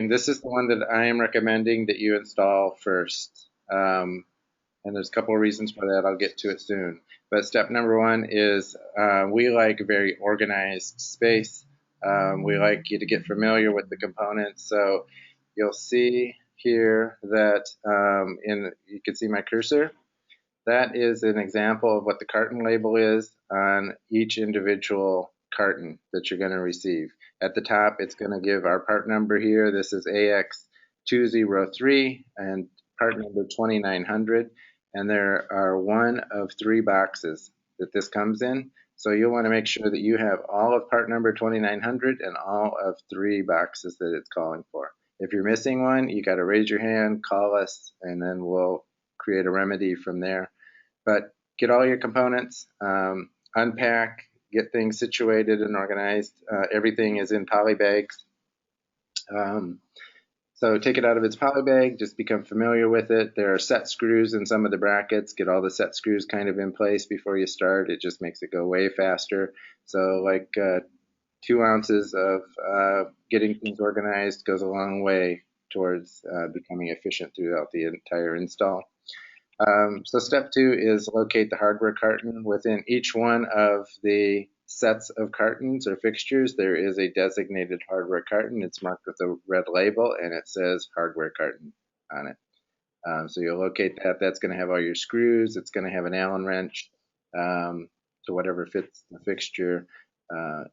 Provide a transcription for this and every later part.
This is the one that I am recommending that you install first. And there's a couple of reasons for that. I'll get to it soon. But step number one is we like a very organized space. We like you to get familiar with the components. So you'll see here that you can see my cursor. That is an example of what the carton label is on each individual carton that you're going to receive. At the top, it's going to give our part number here. This is AX203 and part number 2900. And there are one of three boxes that this comes in. So you'll want to make sure that you have all of part number 2900 and all of three boxes that it's calling for. If you're missing one, you got to raise your hand, call us, and then we'll create a remedy from there. But get all your components, unpack, get things situated and organized. Everything is in poly bags. So take it out of its poly bag, just become familiar with it. There are set screws in some of the brackets. Get all the set screws kind of in place before you start. It just makes it go way faster. So like 2 ounces of getting things organized goes a long way towards becoming efficient throughout the entire install. So step 2 is locate the hardware carton. Within each one of the sets of cartons or fixtures, there is a designated hardware carton. It's marked with a red label and it says hardware carton on it. So you'll locate that. That's going to have all your screws. It's going to have an Allen wrench to whatever fits the fixture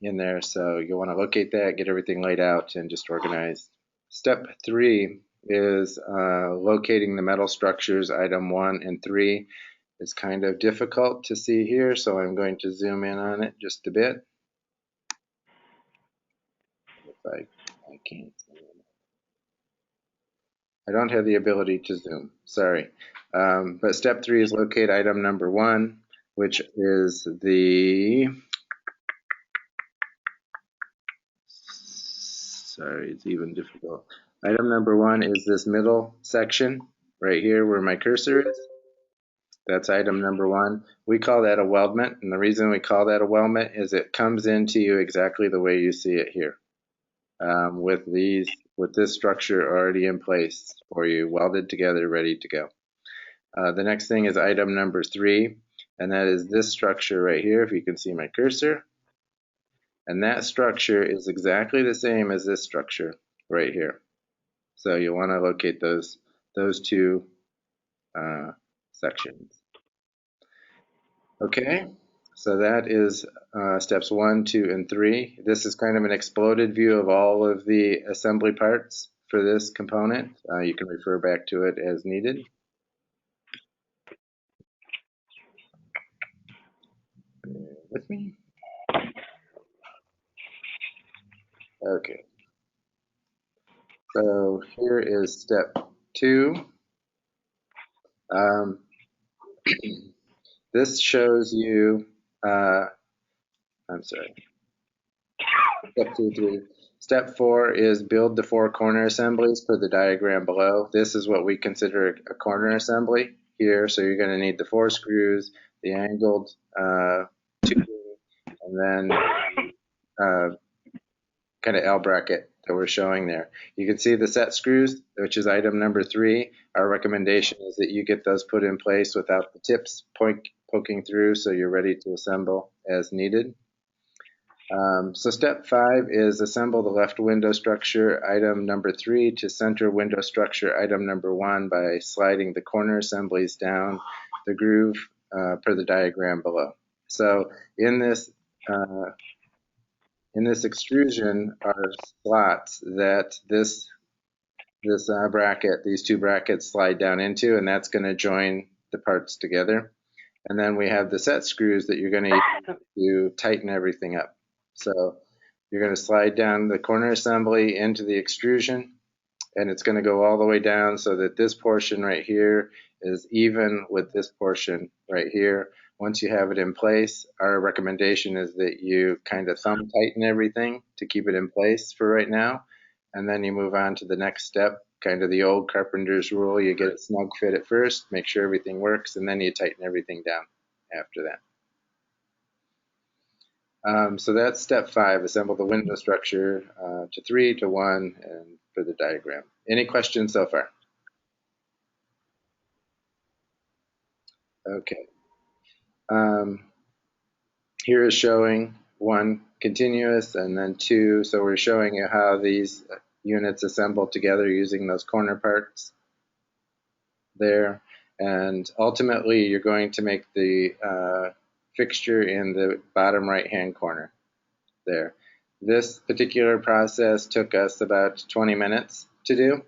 in there. So you'll want to locate that, get everything laid out and just organized. Step 3 is locating the metal structures. Item 1 and 3 is kind of difficult to see here, so I'm going to zoom in on it just a bit. If I can't, I don't have the ability to zoom, sorry. But step 3 is locate item number 1, which is the, sorry, it's even difficult. Item number 1 is this middle section right here where my cursor is. That's item number 1. We call that a weldment, and the reason we call that a weldment is it comes into you exactly the way you see it here, with this structure already in place for you, welded together, ready to go. The next thing is item number 3, and that is this structure right here, if you can see my cursor. And that structure is exactly the same as this structure right here. So you want to locate those two sections. Okay, so that is steps 1, 2, and 3. This is kind of an exploded view of all of the assembly parts for this component. You can refer back to it as needed. With me? Okay. So here is step 2. This shows you, I'm sorry, step 2, 3. Step 4 is build the 4 corner assemblies per the diagram below. This is what we consider a corner assembly here. So you're going to need the 4 screws, the angled tubing, and then kind of L bracket that we're showing there. You can see the set screws, which is item number 3. Our recommendation is that you get those put in place without the tips poking through, so you're ready to assemble as needed. So step 5 is assemble the left window structure, item number 3, to center window structure, item number 1, by sliding the corner assemblies down the groove per the diagram below. So in this extrusion are slots that this bracket, these 2 brackets slide down into, and that's going to join the parts together. And then we have the set screws that you're going to use to tighten everything up. So you're going to slide down the corner assembly into the extrusion, and it's going to go all the way down so that this portion right here is even with this portion right here. Once you have it in place, our recommendation is that you kind of thumb tighten everything to keep it in place for right now, and then you move on to the next step, kind of the old carpenter's rule. You get it snug fit at first, make sure everything works, and then you tighten everything down after that. So that's step 5, assemble the window structure to 3 to 1 and for the diagram. Any questions so far? Okay. Here is showing 1 continuous and then 2. So we're showing you how these units assemble together using those corner parts there. And ultimately, you're going to make the fixture in the bottom right-hand corner there. This particular process took us about 20 minutes to do.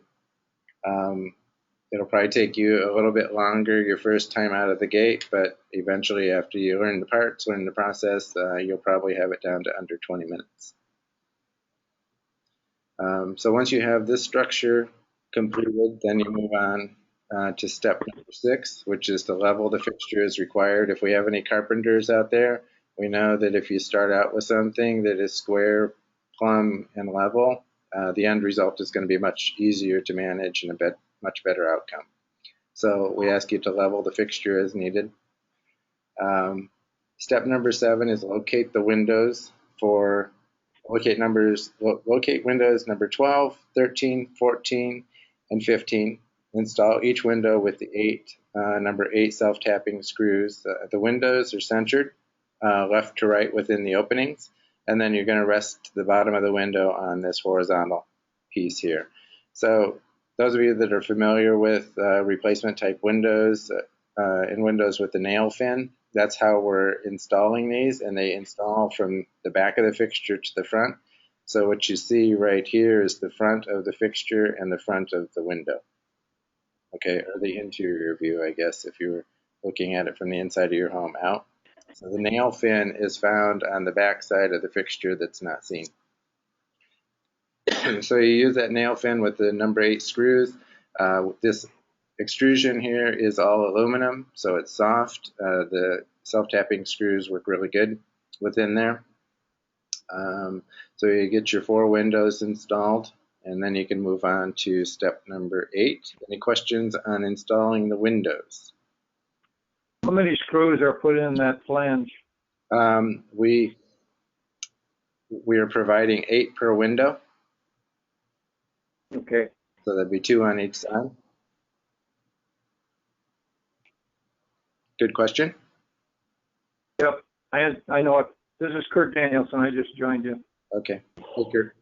It'll probably take you a little bit longer your first time out of the gate, but eventually after you learn the parts, learn the process, you'll probably have it down to under 20 minutes. So once you have this structure completed, then you move on to step number 6, which is to level the fixture as required. If we have any carpenters out there, we know that if you start out with something that is square, plumb, and level, the end result is going to be much easier to manage and a much better outcome. So we ask you to level the fixture as needed. Step number 7 is locate the windows for locate windows number 12, 13, 14, and 15. Install each window with the number 8 self-tapping screws. The windows are centered left to right within the openings, and then you're going to rest the bottom of the window on this horizontal piece here. So those of you that are familiar with replacement type windows and windows with the nail fin, that's how we're installing these, and they install from the back of the fixture to the front. So what you see right here is the front of the fixture and the front of the window. Okay, or the interior view, I guess, if you were looking at it from the inside of your home out. So the nail fin is found on the back side of the fixture that's not seen. So you use that nail fin with the number 8 screws. This extrusion here is all aluminum, so it's soft. The self-tapping screws work really good within there. So you get your 4 windows installed, and then you can move on to step number 8. Any questions on installing the windows? How many screws are put in that flange? We are providing 8 per window. Okay. So that'd be 2 on each side. Good question. Yep, I know it. This is Kurt Danielson. I just joined you. Okay. Hey, Kurt.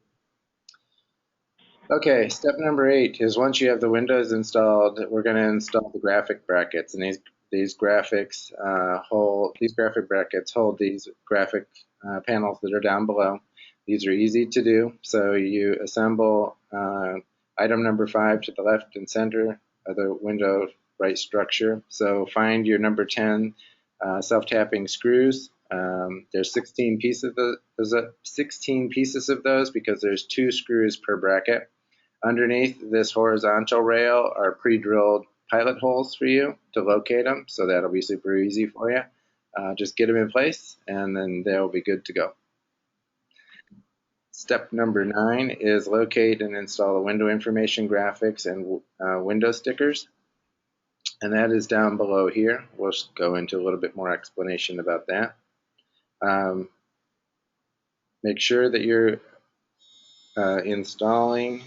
Okay, step number 8 is once you have the windows installed, we're going to install the graphic brackets, and these graphic brackets hold these graphic panels that are down below. These are easy to do, so you assemble item number 5 to the left and center of the window right structure. So find your number 10 self-tapping screws. There's 16 pieces of those because there's 2 screws per bracket. Underneath this horizontal rail are pre-drilled pilot holes for you to locate them, so that'll be super easy for you. Just get them in place, and then they'll be good to go. Step number 9 is locate and install the window information graphics and window stickers, and that is down below here. We'll just go into a little bit more explanation about that. Make sure that you're installing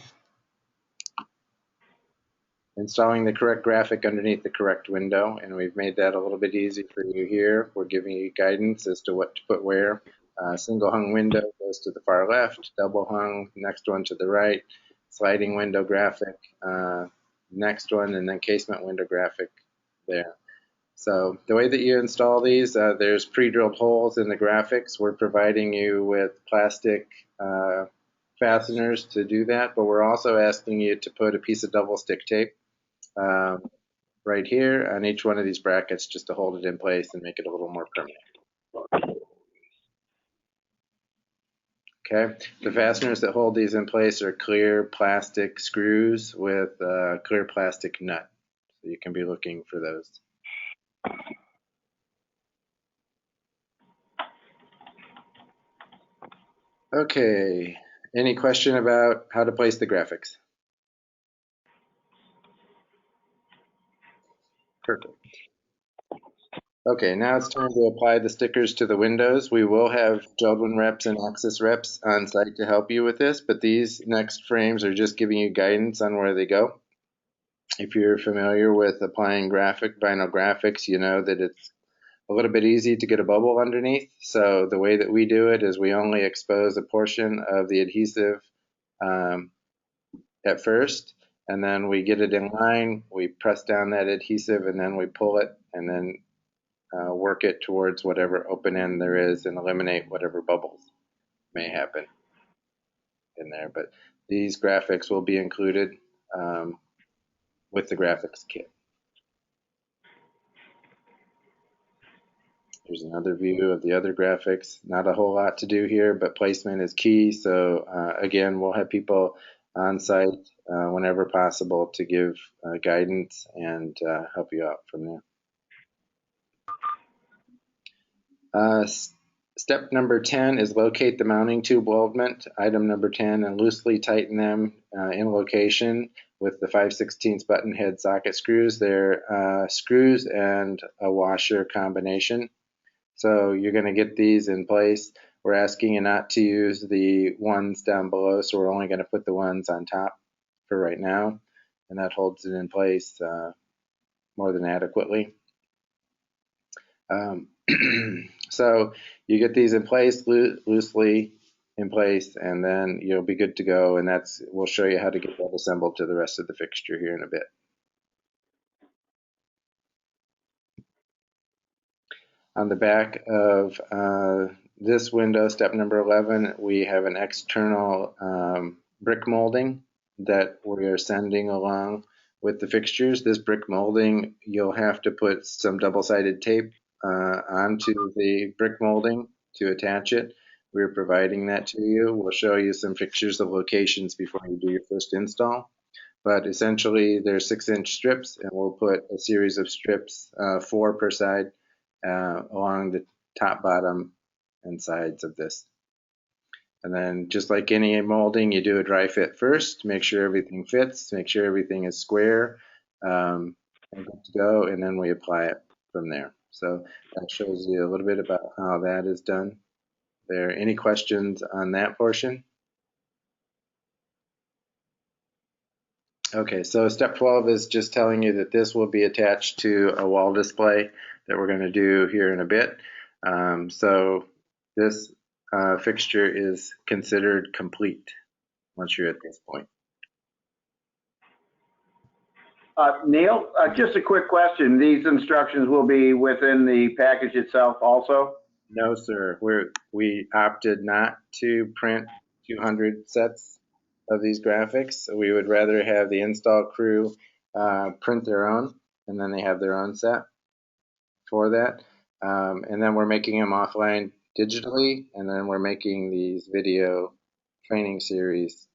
the correct graphic underneath the correct window, and we've made that a little bit easy for you here. We're giving you guidance as to what to put where. Single hung window goes to the far left, double hung, next one to the right, sliding window graphic, next one, and then casement window graphic there. So the way that you install these, there's pre-drilled holes in the graphics. We're providing you with plastic fasteners to do that, but we're also asking you to put a piece of double stick tape right here on each one of these brackets just to hold it in place and make it a little more permanent. Okay, the fasteners that hold these in place are clear plastic screws with a clear plastic nut. So you can be looking for those. Okay, any question about how to place the graphics? Perfect. Okay, now it's time to apply the stickers to the windows. We will have JELD-WEN reps and Axis reps on site to help you with this, but these next frames are just giving you guidance on where they go. If you're familiar with applying vinyl graphics, you know that it's a little bit easy to get a bubble underneath. So the way that we do it is we only expose a portion of the adhesive um, at first, and then we get it in line, we press down that adhesive, and then we pull it, and then work it towards whatever open end there is and eliminate whatever bubbles may happen in there. But these graphics will be included with the graphics kit. Here's another view of the other graphics. Not a whole lot to do here, but placement is key. So again, we'll have people on site whenever possible to give guidance and help you out from there. Step number 10 is locate the mounting tube weldment, item number 10, and loosely tighten them in location with the 5/16 button head socket screws. They're screws and a washer combination. So you're going to get these in place. We're asking you not to use the ones down below, so we're only going to put the ones on top for right now, and that holds it in place more than adequately. So you get these in place, loosely in place, and then you'll be good to go, and we'll show you how to get that assembled to the rest of the fixture here in a bit. On the back of this window, step number 11, we have an external brick molding that we are sending along with the fixtures. This brick molding, you'll have to put some double-sided tape onto the brick molding to attach it. We're providing that to you. We'll show you some pictures of locations before you do your first install. But essentially, they're 6-inch strips, and we'll put a series of strips, 4 per side, along the top, bottom, and sides of this. And then just like any molding, you do a dry fit first, make sure everything fits, make sure everything is square, and good to go, and then we apply it from there. So that shows you a little bit about how that is done. Are there any questions on that portion? Okay, so step 12 is just telling you that this will be attached to a wall display that we're going to do here in a bit. So this fixture is considered complete once you're at this point. Neil, just a quick question. These instructions will be within the package itself also? No, sir. We opted not to print 200 sets of these graphics. We would rather have the install crew print their own, and then they have their own set for that. And then we're making them offline digitally, and then we're making these video training series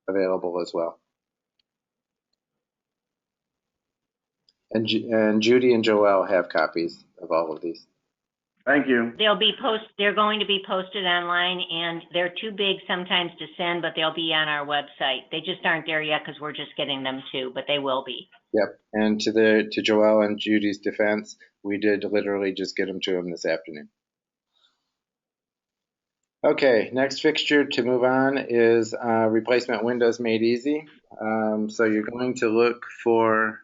available as well. And Judy and Joelle have copies of all of these. Thank you. They're going to be posted online, and they're too big sometimes to send, but they'll be on our website. They just aren't there yet because we're just getting them too, but they will be. Yep. And to Joelle and Judy's defense, we did literally just get them to them this afternoon. Okay, next fixture to move on is replacement windows made easy. So you're going to look for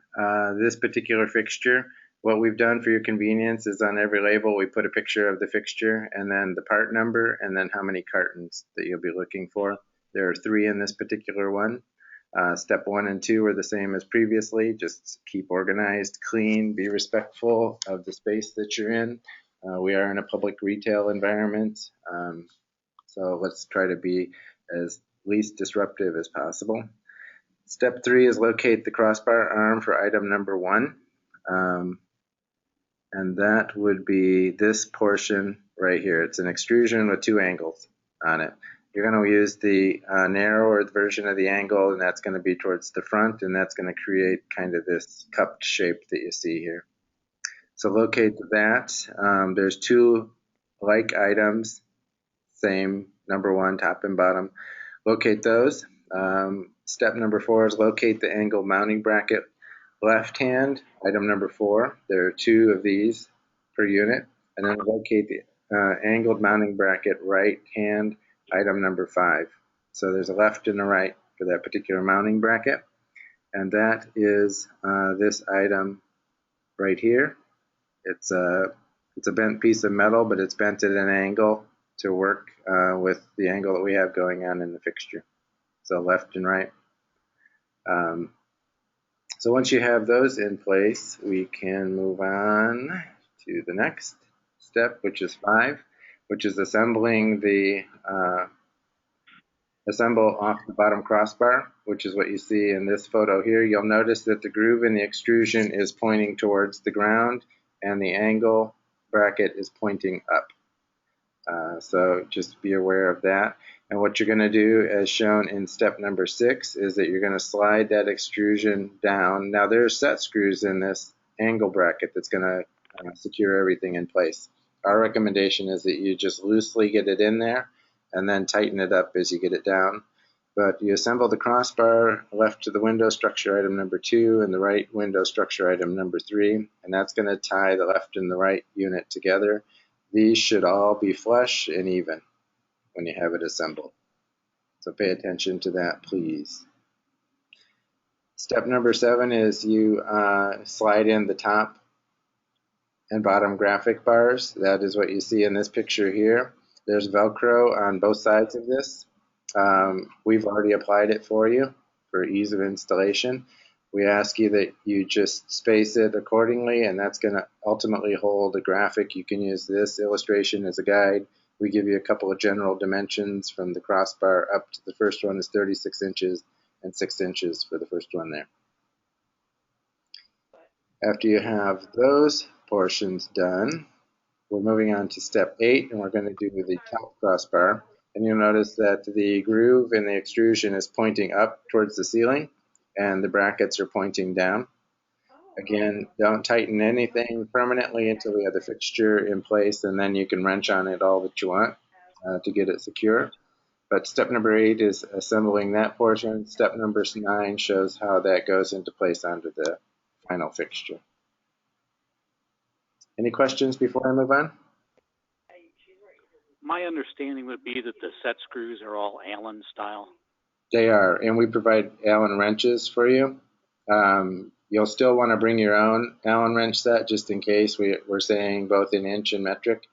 this particular fixture. What we've done for your convenience is on every label we put a picture of the fixture and then the part number and then how many cartons that you'll be looking for. There are 3 in this particular one. Step 1 and 2 are the same as previously. Just keep organized, clean, be respectful of the space that you're in. We are in a public retail environment, so let's try to be as least disruptive as possible. Step 3 is locate the crossbar arm for item number 1. And that would be this portion right here. It's an extrusion with 2 angles on it. You're going to use the narrower version of the angle, and that's going to be towards the front, and that's going to create kind of this cupped shape that you see here. So locate that. There's 2 like items, same number 1, top and bottom. Locate those. Step number 4 is locate the angle mounting bracket left hand, item number 4. There are 2 of these per unit. And then locate the angled mounting bracket right hand, item number 5. So there's a left and a right for that particular mounting bracket. And that is this item right here. It's a bent piece of metal, but it's bent at an angle to work with the angle that we have going on in the fixture. So left and right. So once you have those in place, we can move on to the next step, which is 5, which is assembling the assemble off the bottom crossbar, which is what you see in this photo here. You'll notice that the groove in the extrusion is pointing towards the ground and the angle bracket is pointing up. So just be aware of that. And what you're going to do, as shown in step number 6, is that you're going to slide that extrusion down. Now there's set screws in this angle bracket that's going to secure everything in place. Our recommendation is that you just loosely get it in there and then tighten it up as you get it down. But you assemble the crossbar left to the window structure item number 2 and the right window structure item number 3, and that's going to tie the left and the right unit together. These should all be flush and even when you have it assembled. So pay attention to that, please. Step number 7 is you slide in the top and bottom graphic bars. That is what you see in this picture here. There's Velcro on both sides of this. We've already applied it for you for ease of installation. We ask you that you just space it accordingly, and that's going to ultimately hold a graphic. You can use this illustration as a guide. We give you a couple of general dimensions from the crossbar up to the first one is 36 inches and 6 inches for the first one there. After you have those portions done, we're moving on to step 8, and we're going to do the top crossbar. And you'll notice that the groove in the extrusion is pointing up towards the ceiling, and the brackets are pointing down. Again, don't tighten anything permanently until we have the fixture in place, and then you can wrench on it all that you want to get it secure. But step number 8 is assembling that portion. Step number 9 shows how that goes into place onto the final fixture. Any questions before I move on? My understanding would be that the set screws are all Allen style. They are, and we provide Allen wrenches for you. You'll still want to bring your own Allen wrench set just in case. We're saying both in inch and metric.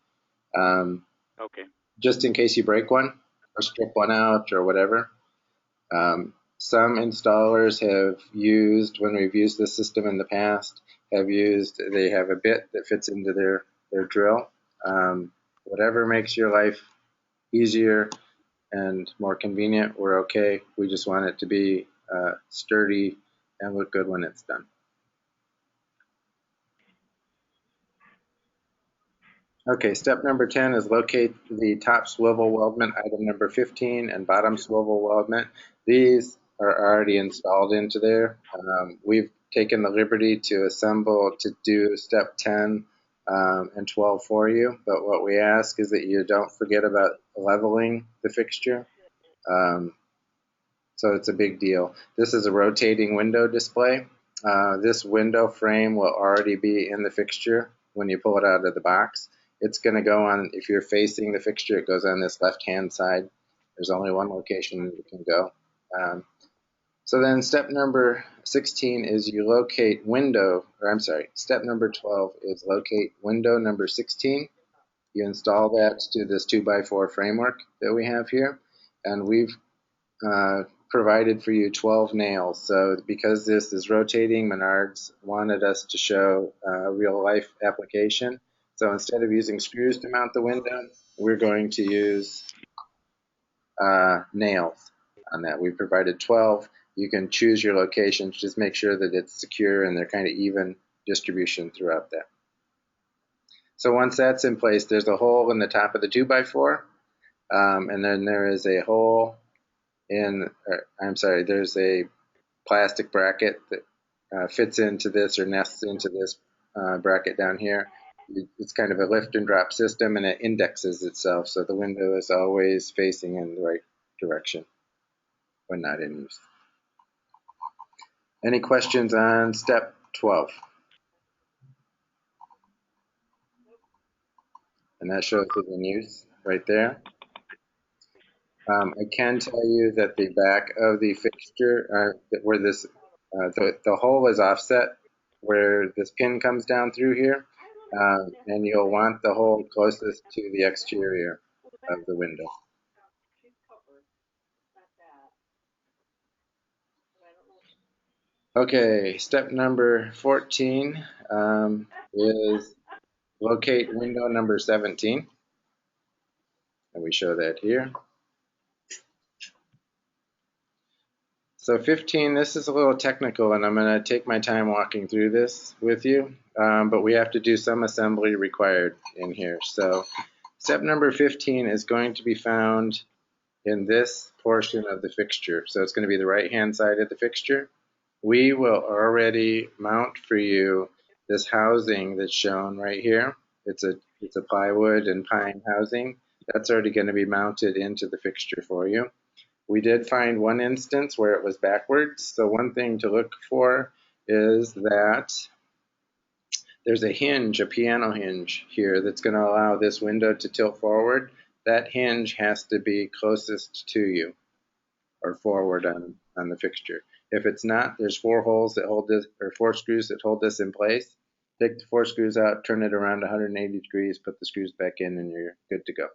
Okay. Just in case you break one or strip one out or whatever. Some installers have used, when we've used this system in the past, they have a bit that fits into their drill. Whatever makes your life easier and more convenient, we're okay. We just want it to be sturdy and look good when it's done. Okay, step number 10 is locate the top swivel weldment, item number 15, and bottom swivel weldment. These are already installed into there. We've taken the liberty to assemble to do step 10 and 12 for you, but what we ask is that you don't forget about leveling the fixture. So it's a big deal. This is a rotating window display. This window frame will already be in the fixture when you pull it out of the box. It's going to go on, if you're facing the fixture, it goes on this left-hand side. There's only one location it can go. So then step number 16 is you locate step number 12 is locate window number 16. You install that to this 2x4 framework that we have here, and we've provided for you 12 nails. So because this is rotating, Menards wanted us to show a real life application. So instead of using screws to mount the window, we're going to use nails on that. We provided 12. You can choose your locations. Just make sure that it's secure and they're kind of even distribution throughout that. So once that's in place, there's a hole in the top of the 2x4, and then there is a hole there's a plastic bracket that fits into this or nests into this bracket down here. It's kind of a lift and drop system, and it indexes itself, so the window is always facing in the right direction when not in use. Any questions on step 12? And that shows it in use right there. I can tell you that the back of the fixture, where this, the hole is offset, where this pin comes down through here, and you'll want the hole closest to the exterior of the window. Okay, step number 14 is locate window number 17. And we show that here. So 15, this is a little technical, and I'm going to take my time walking through this with you, but we have to do some assembly required in here. So step number 15 is going to be found in this portion of the fixture. So it's going to be the right-hand side of the fixture. We will already mount for you this housing that's shown right here. It's a plywood and pine housing. That's already going to be mounted into the fixture for you. We did find one instance where it was backwards. So one thing to look for is that there's a hinge, a piano hinge here that's going to allow this window to tilt forward. That hinge has to be closest to you or forward on the fixture. If it's not, there's 4 holes that hold this, or 4 screws that hold this in place. Take the 4 screws out, turn it around 180 degrees, put the screws back in, and you're good to go.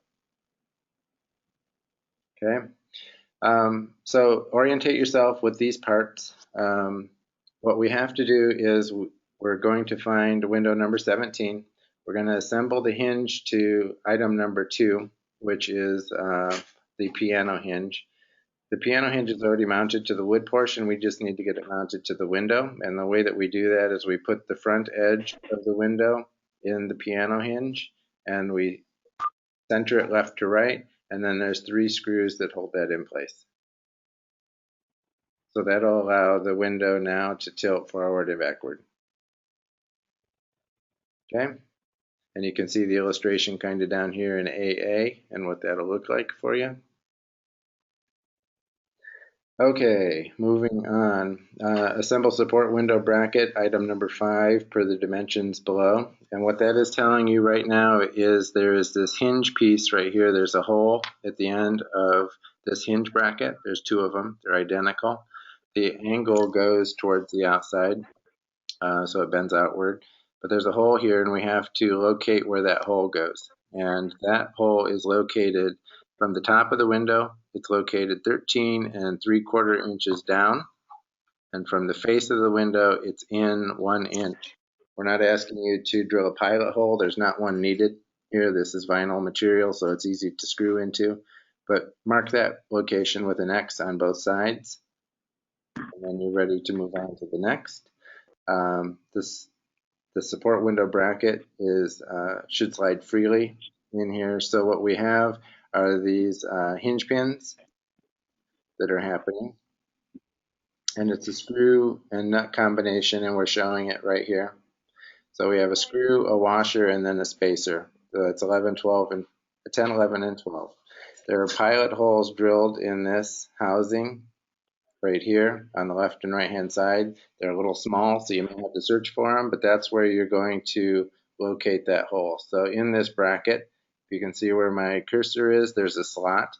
Okay. So orientate yourself with these parts. What we have to do is we're going to find window number 17. We're going to assemble the hinge to item number 2, which is the piano hinge. The piano hinge is already mounted to the wood portion. We just need to get it mounted to the window. And the way that we do that is we put the front edge of the window in the piano hinge, and we center it left to right. And then there's 3 screws that hold that in place. So that'll allow the window now to tilt forward and backward. Okay, and you can see the illustration kind of down here in AA and what that'll look like for you. Okay, moving on. Assemble support window bracket, item number 5 per the dimensions below. And what that is telling you right now is there is this hinge piece right here. There's a hole at the end of this hinge bracket. There's 2 of them. They're identical. The angle goes towards the outside, so it bends outward. But there's a hole here, and we have to locate where that hole goes. And that hole is located from the top of the window. It's located 13 3/4 inches down. And from the face of the window, it's in 1 inch. We're not asking you to drill a pilot hole. There's not one needed here. This is vinyl material, so it's easy to screw into. But mark that location with an X on both sides. And then you're ready to move on to the next. The support window bracket is should slide freely in here. So what we have are these hinge pins that are happening. And it's a screw and nut combination, and we're showing it right here. So we have a screw, a washer, and then a spacer. So it's 11, 12, and 10, 11, and 12. There are pilot holes drilled in this housing right here on the left and right hand side. They're a little small, so you may have to search for them, but that's where you're going to locate that hole. So in this bracket, you can see where my cursor is, there's a slot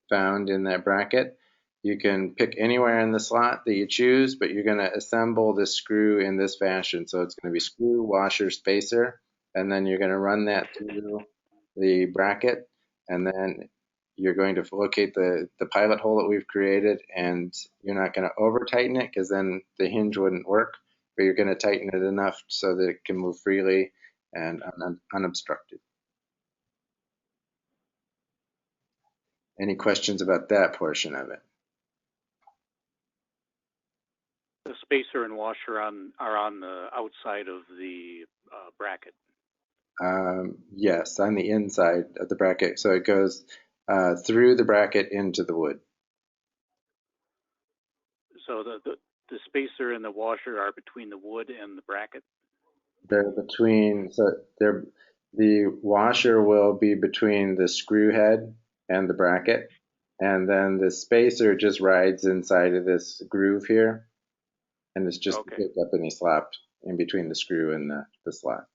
found in that bracket. You can pick anywhere in the slot that you choose, but you're going to assemble this screw in this fashion. So it's going to be screw, washer, spacer, and then you're going to run that through the bracket, and then you're going to locate the pilot hole that we've created, and you're not going to over tighten it because then the hinge wouldn't work, but you're going to tighten it enough so that it can move freely and unobstructed. Any questions about that portion of it? The spacer and washer are on the outside of the bracket. Yes, on the inside of the bracket. So it goes through the bracket into the wood. So the spacer and the washer are between the wood and the bracket? They're between, so the washer will be between the screw head and the bracket, and then the spacer just rides inside of this groove here. and it's just to Okay. pick up any slop in between the screw and the slot.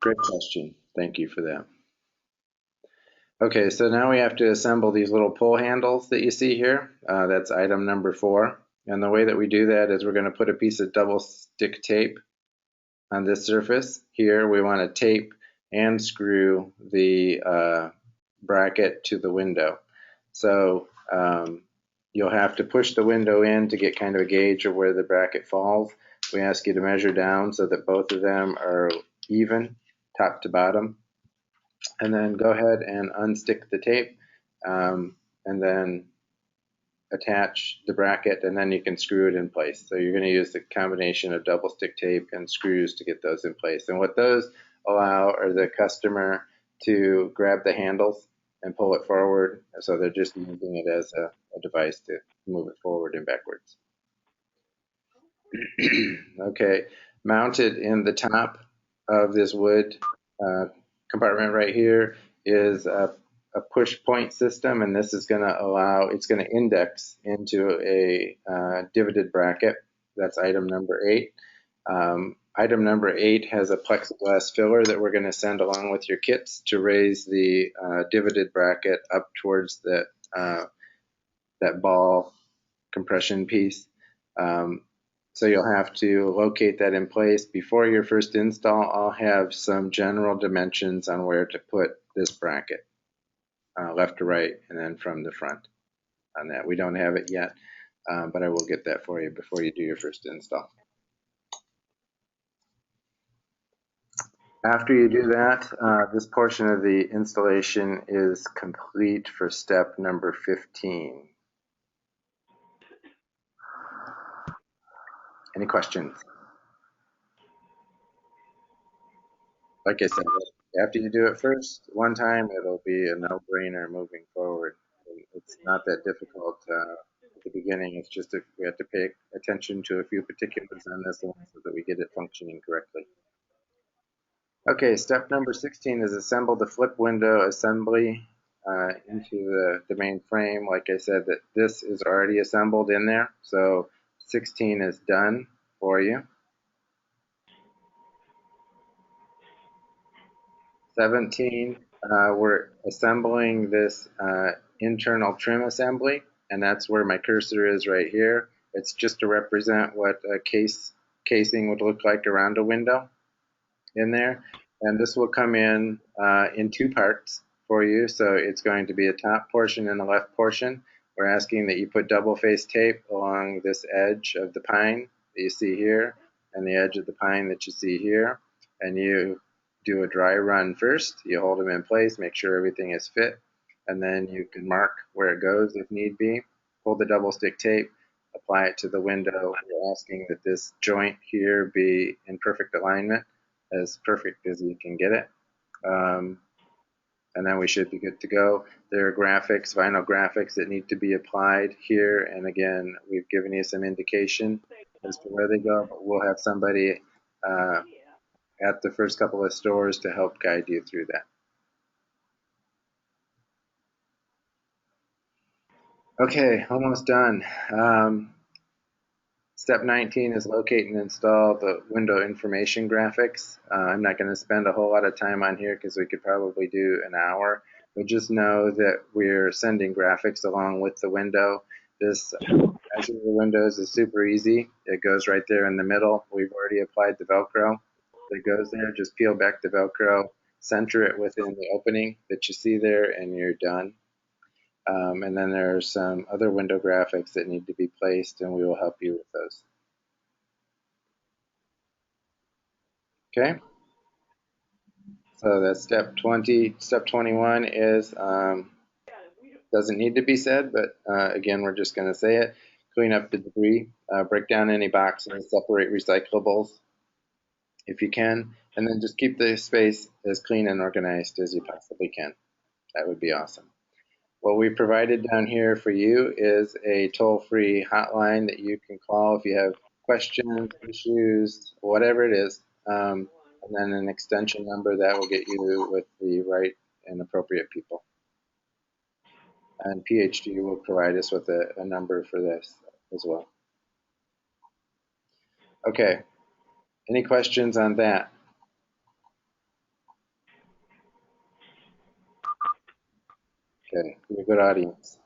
Great question. Thank you for that. Okay, so now we have to assemble these little pull handles that you see here. That's item number 4. And the way that we do that is we're going to put a piece of double stick tape on this surface. Here we want to tape and screw the bracket to the window. So you'll have to push the window in to get kind of a gauge of where the bracket falls. We ask you to measure down so that both of them are even, top to bottom. And then go ahead and unstick the tape, and then attach the bracket, and then you can screw it in place. So you're going to use the combination of double stick tape and screws to get those in place. And what those allow are the customer to grab the handles and pull it forward. So they're just using it as a device to move it forward and backwards. Okay, mounted in the top of this wood compartment right here is a push point system, and this is going to allow, it's going to index into a divoted bracket. That's item number 8. Item number 8 has a plexiglass filler that we're going to send along with your kits to raise the divoted bracket up towards that ball compression piece. So you'll have to locate that in place. Before your first install, I'll have some general dimensions on where to put this bracket, left to right, and then from the front on that. We don't have it yet, but I will get that for you before you do your first install. After you do that, this portion of the installation is complete for step number 15. Any questions? Like I said, after you do it first, one time, it'll be a no-brainer moving forward. It's not that difficult at the beginning. It's just we have to pay attention to a few particulars on this one so that we get it functioning correctly. Okay, step number 16 is assemble the flip window assembly into the main frame. Like I said, that this is already assembled in there, so 16 is done for you. 17, we're assembling this internal trim assembly, and that's where my cursor is right here. It's just to represent what a casing would look like around a window in there. And this will come in 2 parts for you. So it's going to be a top portion and a left portion. We're asking that you put double face tape along this edge of the pine that you see here and the edge of the pine that you see here. And you do a dry run first. You hold them in place, make sure everything is fit, and then you can mark where it goes if need be. Pull the double stick tape, apply it to the window. We're asking that this joint here be in perfect alignment, as perfect as you can get it. And then we should be good to go. There are graphics, vinyl graphics that need to be applied here. And again, we've given you some indication as to where they go, but we'll have somebody at the first couple of stores to help guide you through that. Okay, almost done. Step 19 is locate and install the window information graphics. I'm not going to spend a whole lot of time on here because we could probably do an hour, but just know that we're sending graphics along with the window. This measure the windows is super easy. It goes right there in the middle. We've already applied the Velcro that goes there. Just peel back the Velcro, center it within the opening that you see there, and you're done. And then there are some other window graphics that need to be placed, and we will help you with those. Okay? So that's step 20. Step 21 is, doesn't need to be said, but again, we're just going to say it. Clean up the debris, break down any boxes, separate recyclables if you can, and then just keep the space as clean and organized as you possibly can. That would be awesome. What we provided down here for you is a toll-free hotline that you can call if you have questions, issues, whatever it is, and then an extension number that will get you with the right and appropriate people. And PhD will provide us with a number for this as well. Okay, any questions on that? Okay, you're a good audience.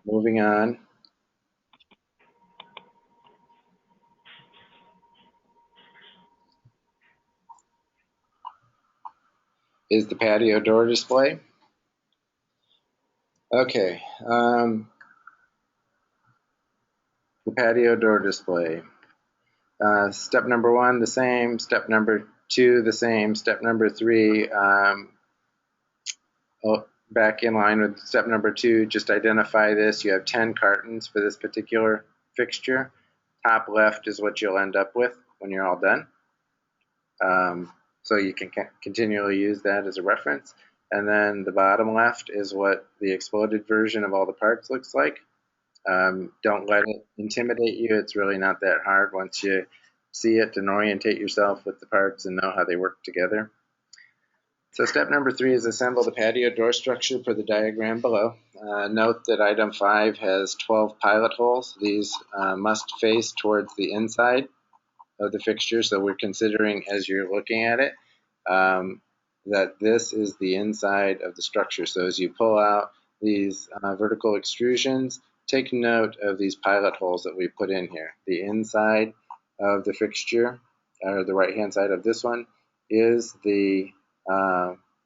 Moving on. Is the patio door display. Okay, the patio door display. Step number 1, the same. Step number 2, the same. Step number 3, back in line with step number 2, just identify this. You have 10 cartons for this particular fixture. Top left is what you'll end up with when you're all done. So you can continually use that as a reference. And then the bottom left is what the exploded version of all the parts looks like. Don't let it intimidate you. It's really not that hard once you see it and orientate yourself with the parts and know how they work together. So step number 3 is assemble the patio door structure per the diagram below. Note that item 5 has 12 pilot holes. These must face towards the inside of the fixture, so we're considering as you're looking at it that this is the inside of the structure. So as you pull out these vertical extrusions, take note of these pilot holes that we put in here. The inside of the fixture, or the right hand side of this one, is the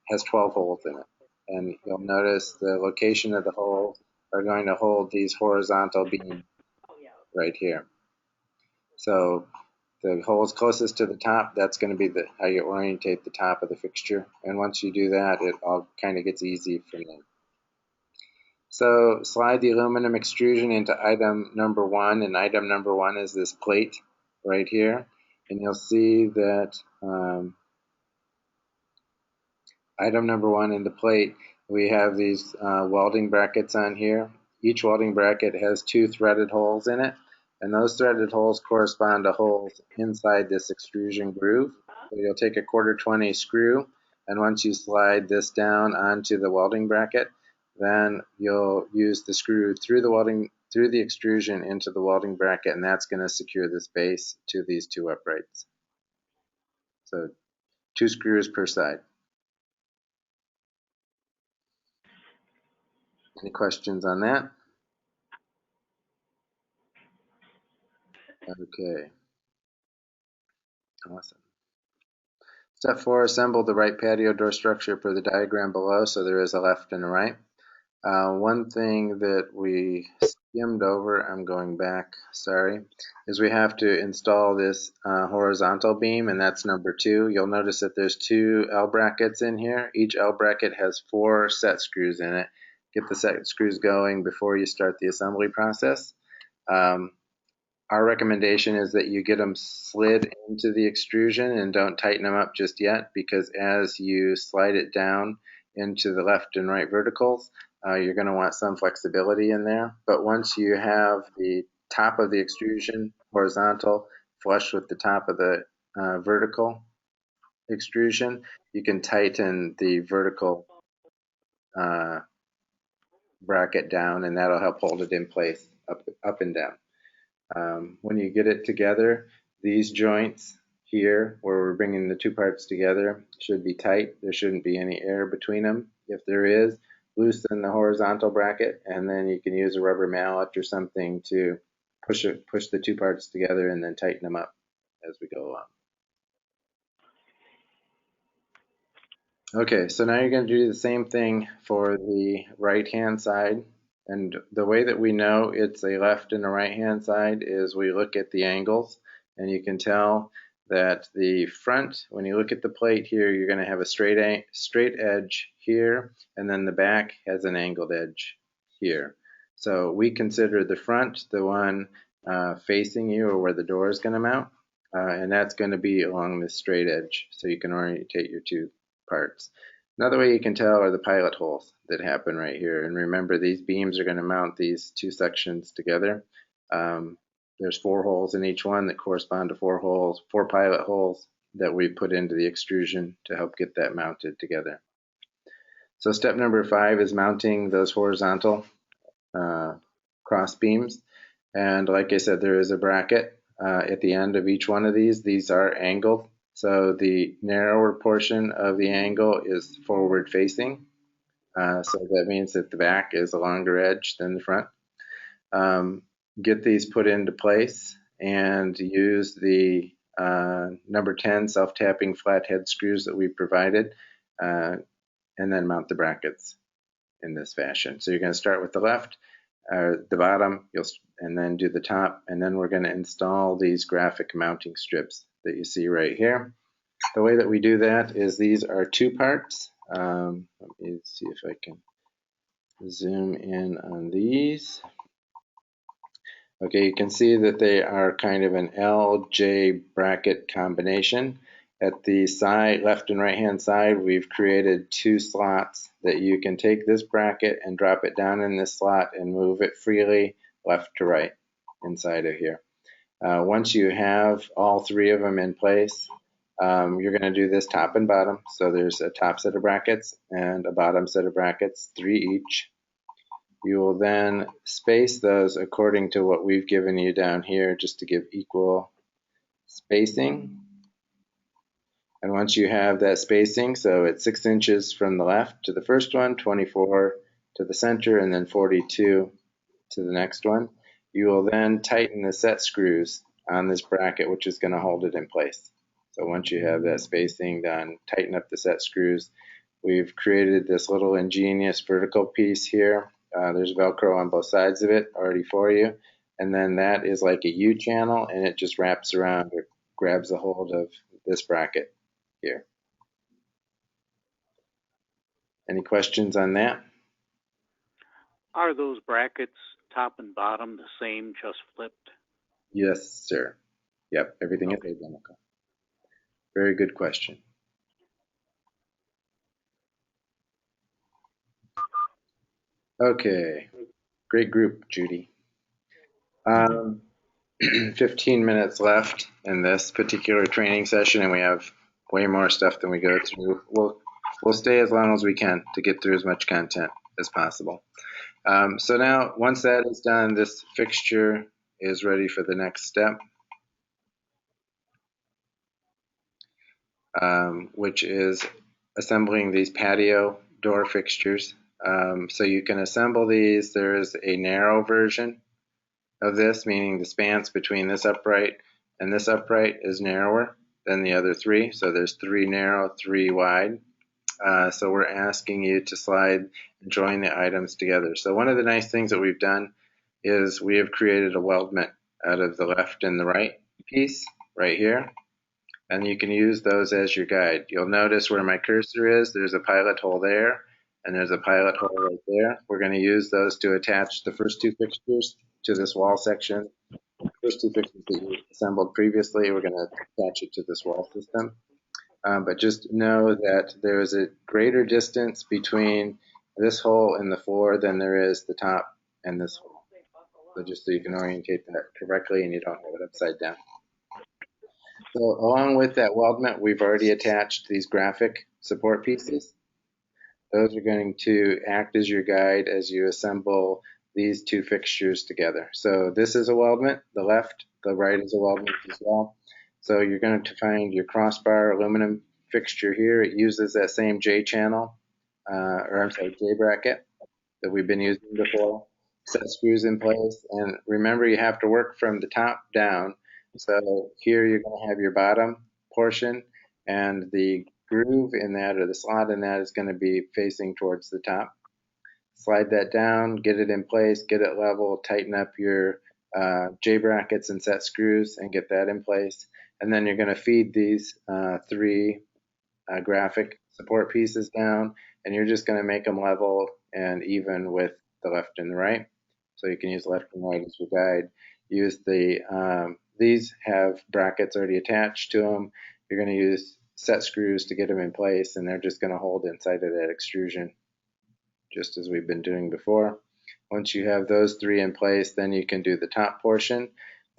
has 12 holes in it. And you'll notice the location of the holes are going to hold these horizontal beams right here. So the holes closest to the top, that's going to be how you orientate the top of the fixture. And once you do that, it all kind of gets easy from there. So slide the aluminum extrusion into item number 1, and item number 1 is this plate right here. And you'll see that item number 1 in the plate, we have these welding brackets on here. Each welding bracket has 2 threaded holes in it, and those threaded holes correspond to holes inside this extrusion groove. So you'll take a 1/4-20 screw, and once you slide this down onto the welding bracket, then you'll use the screw through the extrusion into the welding bracket, and that's going to secure this base to these 2 uprights. So 2 screws per side. Any questions on that? Okay. Awesome. Step 4, assemble the right patio door structure per the diagram below. So there is a left and a right. One thing that we skimmed over, I'm going back, sorry, is we have to install this horizontal beam, and that's number 2. You'll notice that there's 2 L brackets in here. Each L bracket has 4 set screws in it. Get the set screws going before you start the assembly process. Our recommendation is that you get them slid into the extrusion and don't tighten them up just yet, because as you slide it down into the left and right verticals, you're going to want some flexibility in there. But once you have the top of the extrusion horizontal flush with the top of the vertical extrusion, you can tighten the vertical bracket down, and that'll help hold it in place up and down. When you get it together, these joints here, where we're bringing the 2 parts together, should be tight. There shouldn't be any air between them. If there is, loosen the horizontal bracket, and then you can use a rubber mallet or something to push the 2 parts together and then tighten them up as we go along. Okay, so now you're going to do the same thing for the right-hand side. And the way that we know it's a left and a right-hand side is we look at the angles, and you can tell that the front, when you look at the plate here, you're going to have a straight edge here, and then the back has an angled edge here. So we consider the front the one facing you, or where the door is going to mount, and that's going to be along this straight edge, so you can orientate your 2 parts. Another way you can tell are the pilot holes that happen right here. And remember, these beams are going to mount these 2 sections together. There's 4 holes in each one that correspond to 4 pilot holes that we put into the extrusion to help get that mounted together. So step number 5 is mounting those horizontal cross beams. And like I said, there is a bracket at the end of each one of these. These are angled. So the narrower portion of the angle is forward facing. So that means that the back is a longer edge than the front. Get these put into place and use the number 10 self-tapping flathead screws that we provided, and then mount the brackets in this fashion. So you're going to start with the left, the bottom, and then do the top, and then we're going to install these graphic mounting strips that you see right here. The way that we do that is these are 2 parts. Let me see if I can zoom in on these. Okay, you can see that they are kind of an LJ bracket combination. At the side, left and right hand side, we've created 2 slots that you can take this bracket and drop it down in this slot and move it freely left to right inside of here. Once you have all 3 of them in place, you're going to do this top and bottom. So there's a top set of brackets and a bottom set of brackets, 3 each. You will then space those according to what we've given you down here, just to give equal spacing. And once you have that spacing, so it's 6 inches from the left to the first one, 24 to the center, and then 42 to the next one, you will then tighten the set screws on this bracket, which is going to hold it in place. So once you have that spacing done, tighten up the set screws. We've created this little ingenious vertical piece here. There's Velcro on both sides of it already for you. And then that is like a U-channel, and it just wraps around or grabs a hold of this bracket here. Any questions on that? Are those brackets top and bottom the same, just flipped? Yes, sir. Yep, everything is identical. Very good question. Okay, great group, Judy. 15 minutes left in this particular training session, and we have way more stuff than we go through. We'll stay as long as we can to get through as much content as possible. So now, once that is done, this fixture is ready for the next step, which is assembling these patio door fixtures. So you can assemble these. There is a narrow version of this, meaning the spans between this upright and this upright is narrower than the other 3. So there's 3 narrow, 3 wide. So we're asking you to slide and join the items together. So one of the nice things that we've done is we have created a weldment out of the left and the right piece right here. And you can use those as your guide. You'll notice where my cursor is, there's a pilot hole there, and there's a pilot hole right there. We're going to use those to attach the first 2 fixtures to this wall section. First 2 fixtures that you assembled previously, we're going to attach it to this wall system. But just know that there is a greater distance between this hole and the floor than there is the top and this hole. So just so you can orientate that correctly and you don't have it upside down. So along with that weldment, we've already attached these graphic support pieces. Those are going to act as your guide as you assemble these 2 fixtures together. So this is a weldment, the left, the right is a weldment as well. So you're going to find your crossbar aluminum fixture here. It uses that same J-channel, J bracket that we've been using before. Set screws in place, and remember you have to work from the top down. So here you're going to have your bottom portion, and the groove in that, or the slot in that, is going to be facing towards the top. Slide that down, get it in place, get it level, tighten up your J brackets and set screws and get that in place. And then you're going to feed these 3 graphic support pieces down, and you're just going to make them level and even with the left and the right. So you can use left and right as your guide. Use the, these have brackets already attached to them. You're going to use set screws to get them in place, and they're just going to hold inside of that extrusion, just as we've been doing before. Once you have those 3 in place, then you can do the top portion.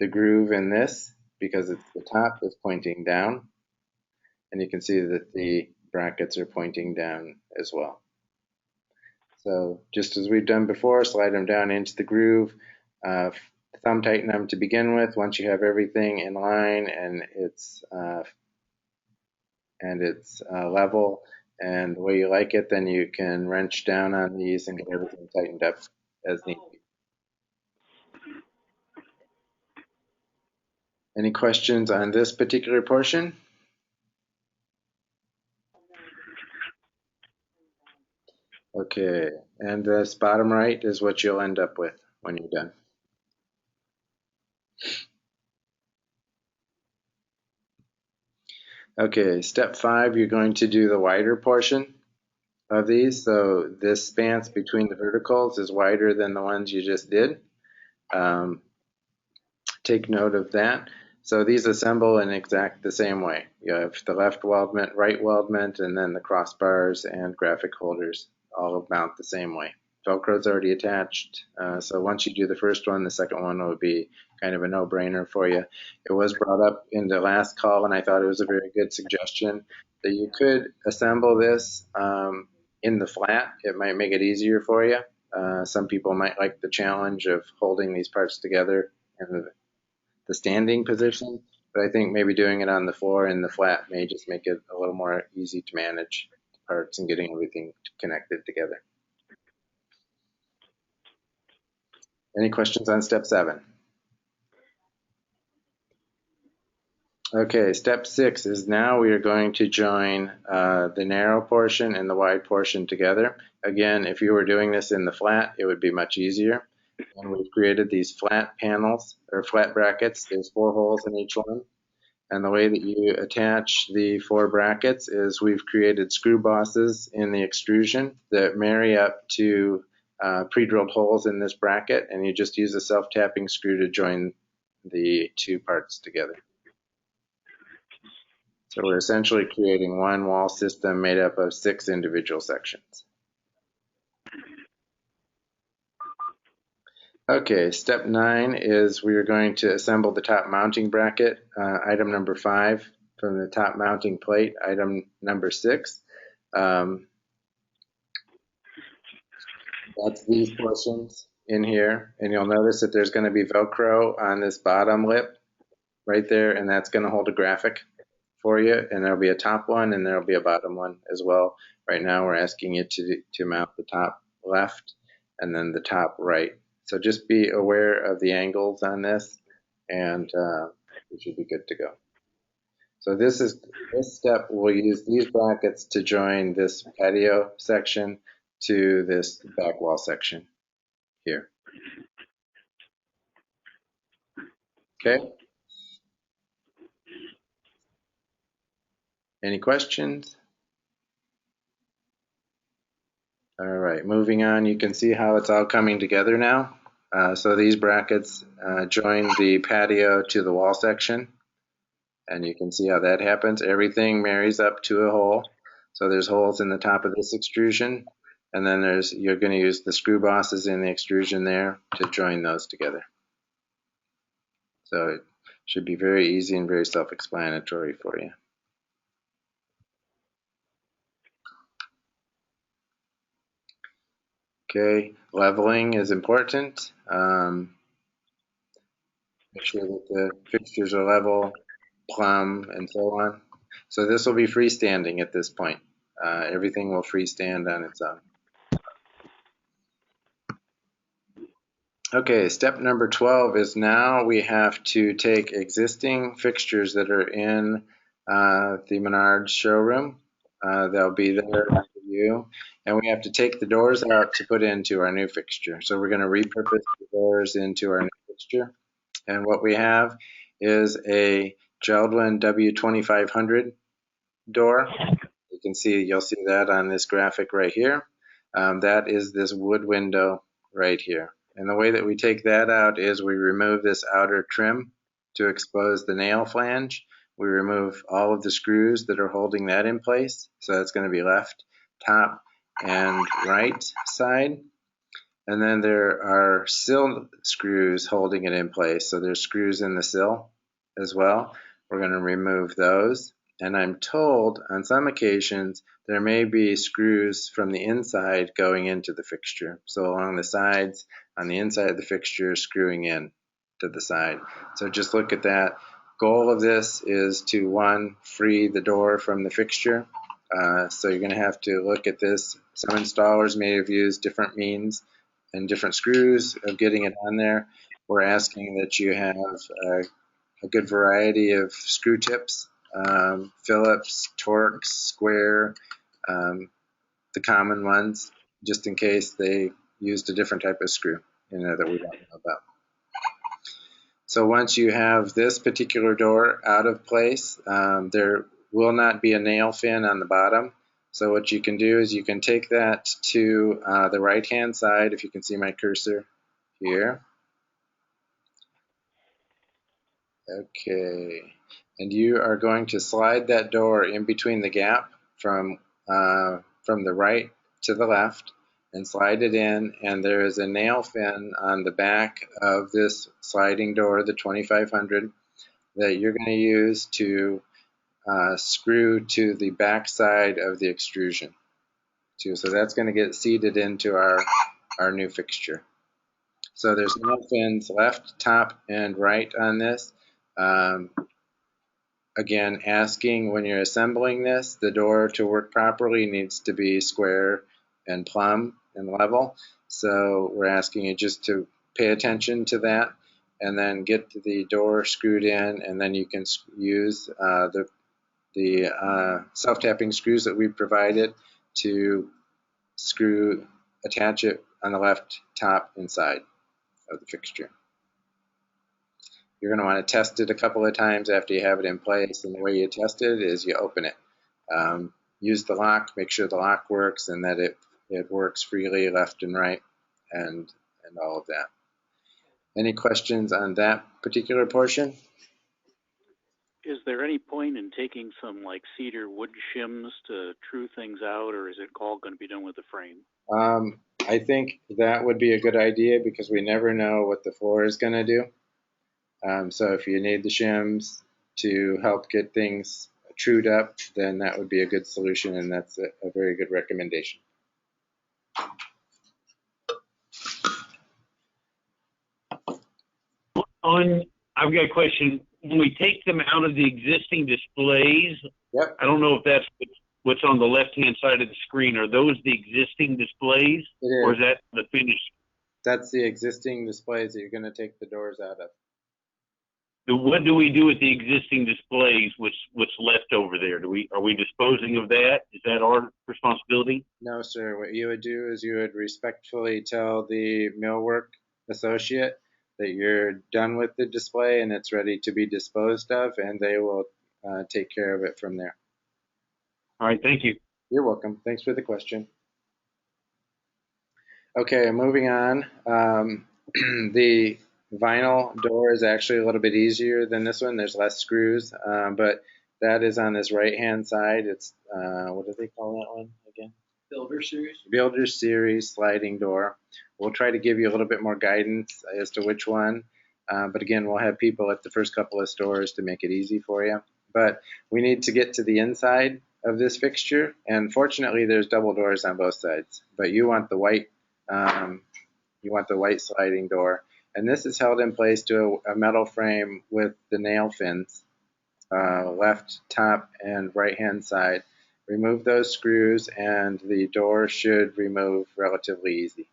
The groove in this, because it's the top, is pointing down, and you can see that the brackets are pointing down as well. So just as we've done before, slide them down into the groove. Thumb tighten them to begin with. Once you have everything in line and it's level and the way you like it, then you can wrench down on these and get everything tightened up as needed. Any questions on this particular portion? Okay, and this bottom right is what you'll end up with when you're done. Okay, step 5, you're going to do the wider portion of these. So this span between the verticals is wider than the ones you just did. Take note of that. So these assemble in exact the same way. You have the left weldment, right weldment, and then the crossbars and graphic holders all mount the same way. Velcro's already attached, so once you do the first one, the second one will be kind of a no-brainer for you. It was brought up in the last call, and I thought it was a very good suggestion that you could assemble this in the flat. It might make it easier for you. Some people might like the challenge of holding these parts together in the standing position, but I think maybe doing it on the floor in the flat may just make it a little more easy to manage parts and getting everything connected together. Any questions on step 7? Okay, step 6 is now we are going to join the narrow portion and the wide portion together. Again, if you were doing this in the flat, it would be much easier. And we've created these flat panels or flat brackets. There's 4 holes in each one. And the way that you attach the 4 brackets is we've created screw bosses in the extrusion that marry up to pre-drilled holes in this bracket, and you just use a self-tapping screw to join the 2 parts together. So we're essentially creating one wall system made up of 6 individual sections. Okay, step 9 is we are going to assemble the top mounting bracket, item number 5 from the top mounting plate, item number 6. That's these portions in here, and you'll notice that there's going to be Velcro on this bottom lip right there, and that's going to hold a graphic for you, and there'll be a top one and there'll be a bottom one as well. Right now we're asking you to mount the top left and then the top right. So just be aware of the angles on this, and you should be good to go. So this step, we'll use these brackets to join this patio section to this back wall section here. Okay? Any questions? All right, moving on, you can see how it's all coming together now. So these brackets join the patio to the wall section, and you can see how that happens. Everything marries up to a hole. So there's holes in the top of this extrusion, and then you're going to use the screw bosses in the extrusion there to join those together. So it should be very easy and very self-explanatory for you. Okay, leveling is important. Make sure that the fixtures are level, plumb, and so on. So this will be freestanding at this point. Everything will freestand on its own. Okay, step number 12 is now we have to take existing fixtures that are in the Menards showroom. They'll be there for you. And we have to take the doors out to put into our new fixture. So we're going to repurpose the doors into our new fixture. And what we have is a Jeld-Wen W2500 door. You can see, you'll see that on this graphic right here. That is this wood window right here. And the way that we take that out is we remove this outer trim to expose the nail flange. We remove all of the screws that are holding that in place. So that's going to be left, top, and right side. And then there are sill screws holding it in place. So there's screws in the sill as well. We're going to remove those. And I'm told on some occasions there may be screws from the inside going into the fixture. So along the sides, on the inside of the fixture, screwing in to the side. So just look at that. Goal of this is to, one, free the door from the fixture. So you're going to have to look at this. Some installers may have used different means and different screws of getting it on there. We're asking that you have a good variety of screw tips, Phillips, Torx, square, the common ones, just in case they used a different type of screw in there that we don't know about. So once you have this particular door out of place, there will not be a nail fin on the bottom. So what you can do is you can take that to the right-hand side, if you can see my cursor here. Okay, and you are going to slide that door in between the gap from the right to the left and slide it in, and there is a nail fin on the back of this sliding door, the 2500, that you're going to use to screw to the back side of the extrusion. So that's going to get seated into our new fixture. So there's nail fins left, top, and right on this. Again, asking when you're assembling this, the door to work properly needs to be square and plumb and level. So we're asking you just to pay attention to that and then get the door screwed in, and then you can use the self-tapping screws that we provided to attach it on the left top and side of the fixture. You're going to want to test it a couple of times after you have it in place, and the way you test it is you open it. Use the lock, make sure the lock works and that it works freely left and right, and all of that. Any questions on that particular portion? Is there any point in taking some like cedar wood shims to true things out, or is it all going to be done with the frame? I think that would be a good idea because we never know what the floor is going to do. So if you need the shims to help get things trued up, then that would be a good solution, and that's a very good recommendation. I've got a question. When we take them out of the existing displays, Yep. I don't know if that's what's on the left-hand side of the screen. Are those the existing displays, or is that the finished? That's the existing displays that you're going to take the doors out of. What do we do with the existing displays? What's left over there? Are we disposing of that? Is that our responsibility? No, sir. What you would do is you would respectfully tell the millwork associate that you're done with the display and it's ready to be disposed of, and they will take care of it from there. All right, thank you. You're welcome. Thanks for the question. Okay, moving on. The vinyl door is actually a little bit easier than this one. There's less screws, but that is on this right-hand side. It's, what do they call that one again? Builder Series. Builder Series sliding door. We'll try to give you a little bit more guidance as to which one, but again, we'll have people at the first couple of stores to make it easy for you. But we need to get to the inside of this fixture, and fortunately there's double doors on both sides, but you want the white sliding door, and this is held in place to a metal frame with the nail fins, left top and right hand side. Remove those screws and the door should remove relatively easy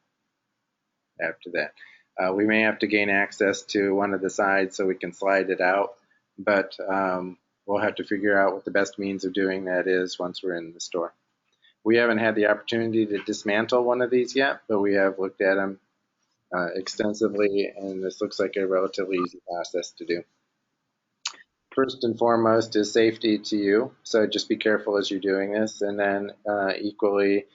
after that. We may have to gain access to one of the sides so we can slide it out, but we'll have to figure out what the best means of doing that is once we're in the store. We haven't had the opportunity to dismantle one of these yet, but we have looked at them extensively, and this looks like a relatively easy process to do. First and foremost is safety to you, so just be careful as you're doing this, and then equally,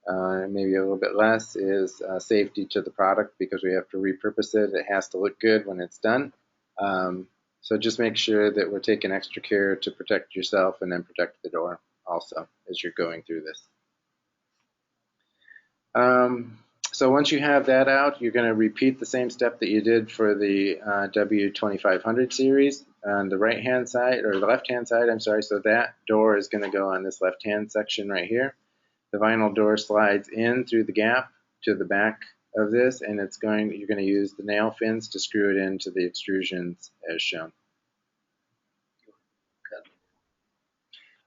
maybe a little bit less, is safety to the product because we have to repurpose it. It has to look good when it's done. So just make sure that we're taking extra care to protect yourself and then protect the door also as you're going through this. So once you have that out, you're going to repeat the same step that you did for the W2500 series. on the right-hand side, or the left-hand side, I'm sorry. So that door is going to go on this left-hand section right here. The vinyl door slides in through the gap to the back of this, and you're going to use the nail fins to screw it into the extrusions as shown.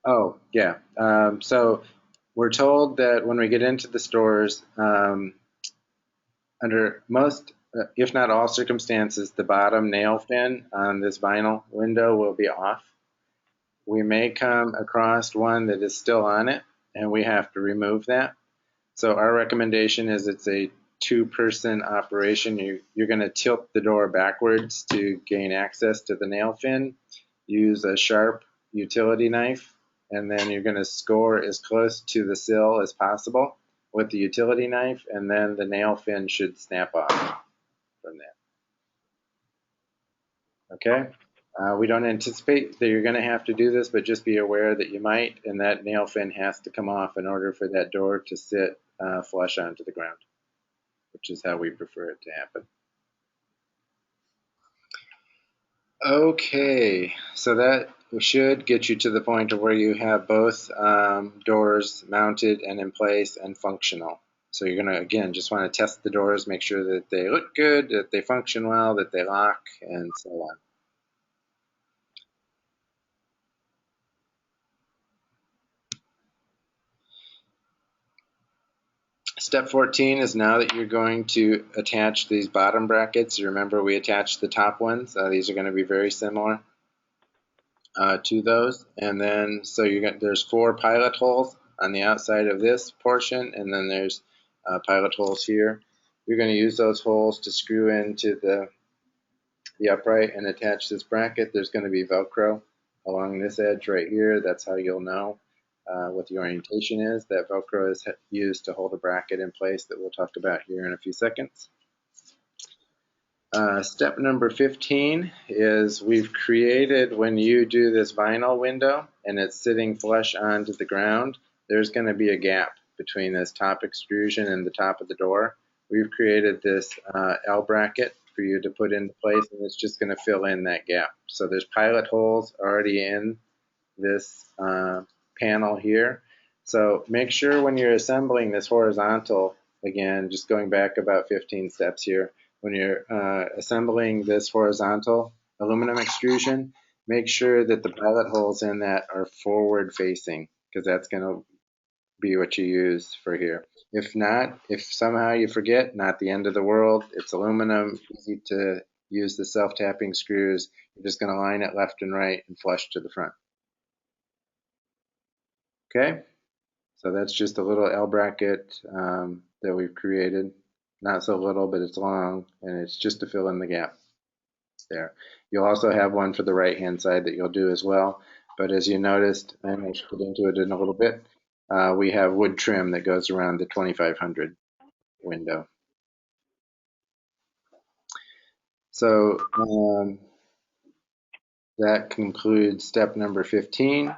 Oh, yeah. So we're told that when we get into the stores, under most, if not all circumstances, the bottom nail fin on this vinyl window will be off. We may come across one that is still on it, and we have to remove that. So our recommendation is it's a two-person operation. You're going to tilt the door backwards to gain access to the nail fin. Use a sharp utility knife, and then you're going to score as close to the sill as possible with the utility knife, and then the nail fin should snap off from that. Okay? We don't anticipate that you're going to have to do this, but just be aware that you might, and that nail fin has to come off in order for that door to sit flush onto the ground, which is how we prefer it to happen. Okay, so that should get you to the point of where you have both doors mounted and in place and functional. So you're going to, again, just want to test the doors, make sure that they look good, that they function well, that they lock, and so on. Step 14 is now that you're going to attach these bottom brackets. Remember, we attached the top ones. These are going to be very similar to those. And then, so there's 4 pilot holes on the outside of this portion, and then there's pilot holes here. You're going to use those holes to screw into the upright and attach this bracket. There's going to be Velcro along this edge right here. That's how you'll know what the orientation is. That Velcro is used to hold a bracket in place that we'll talk about here in a few seconds. Step number 15 is we've created, when you do this vinyl window and it's sitting flush onto the ground, there's going to be a gap between this top extrusion and the top of the door. We've created this L bracket for you to put into place, and it's just going to fill in that gap. So there's pilot holes already in this panel here. So make sure when you're assembling this horizontal, again, just going back about 15 steps here, when you're assembling this horizontal aluminum extrusion, make sure that the pilot holes in that are forward facing, because that's going to be what you use for here. If not, if somehow you forget, not the end of the world. It's aluminum, easy to use the self-tapping screws. You're just going to line it left and right and flush to the front. Okay, so that's just a little L bracket that we've created. Not so little, but it's long, and it's just to fill in the gap there. You'll also have one for the right-hand side that you'll do as well. But as you noticed, and I'll get into it in a little bit, we have wood trim that goes around the 2500 window. So that concludes step number 15.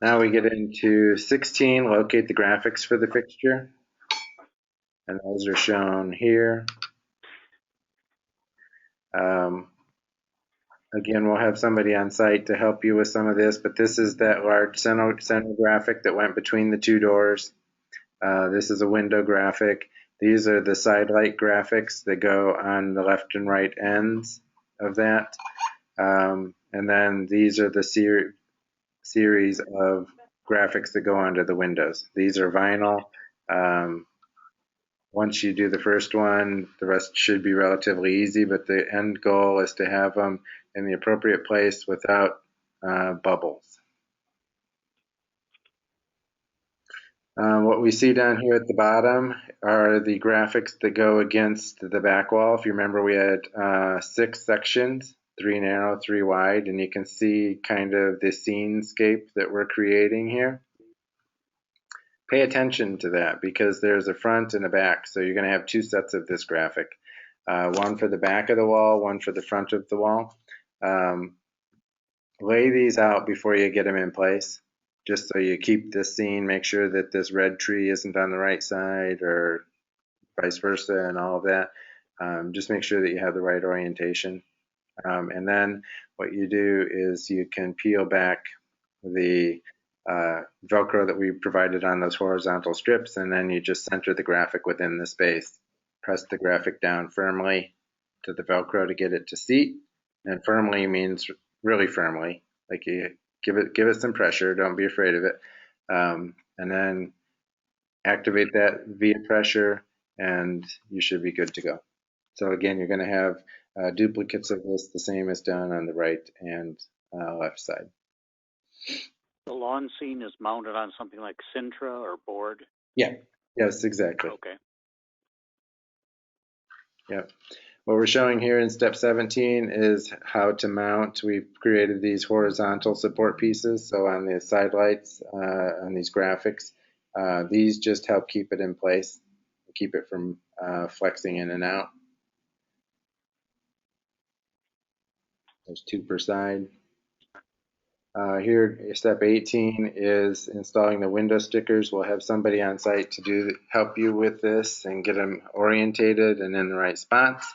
Now we get into 16, locate the graphics for the fixture. And those are shown here. Again, we'll have somebody on site to help you with some of this, but this is that large center graphic that went between the 2 doors. This is a window graphic. These are the side light graphics that go on the left and right ends of that. And then these are the series of graphics that go onto the windows. These are vinyl. Once you do the first one, the rest should be relatively easy, but the end goal is to have them in the appropriate place without bubbles. What we see down here at the bottom are the graphics that go against the back wall. If you remember, we had 6 sections, 3 narrow, 3 wide, and you can see kind of the scenescape that we're creating here. Pay attention to that because there's a front and a back, so you're going to have 2 sets of this graphic. One for the back of the wall, one for the front of the wall. Lay these out before you get them in place, just so you keep this scene, make sure that this red tree isn't on the right side or vice versa and all of that. Just make sure that you have the right orientation. And then what you do is you can peel back the Velcro that we provided on those horizontal strips, and then you just center the graphic within the space. Press the graphic down firmly to the Velcro to get it to seat. And firmly means really firmly, like you give it some pressure. Don't be afraid of it. And then activate that via pressure, and you should be good to go. So again, you're going to have duplicates of this, the same as done on the right and left side. The lawn scene is mounted on something like Sintra or board? Yeah. Yes, exactly. Okay. Yep. What we're showing here in step 17 is how to mount. We've created these horizontal support pieces. So on the side lights, on these graphics, these just help keep it in place, keep it from flexing in and out. There's 2 per side. Here, step 18 is installing the window stickers. We'll have somebody on site to help you with this and get them orientated and in the right spots.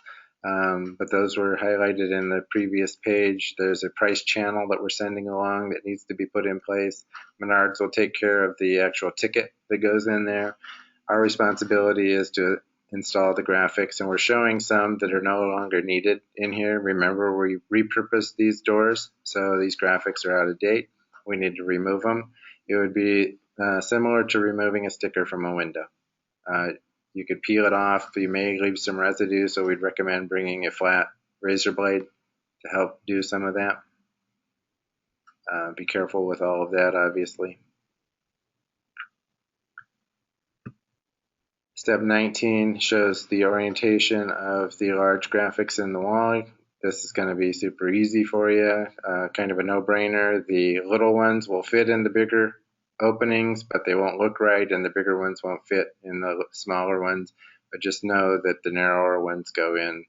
But those were highlighted in the previous page. There's a price channel that we're sending along that needs to be put in place. Menards will take care of the actual ticket that goes in there. Our responsibility is to install the graphics, and we're showing some that are no longer needed in here. Remember, we repurposed these doors, so these graphics are out of date. We need to remove them. It would be similar to removing a sticker from a window. You could peel it off. You may leave some residue, so we'd recommend bringing a flat razor blade to help do some of that. Be careful with all of that, obviously. Step 19 shows the orientation of the large graphics in the wall. This is going to be super easy for you, kind of a no-brainer. The little ones will fit in the bigger openings, but they won't look right, and the bigger ones won't fit in the smaller ones. But just know that the narrower ones go in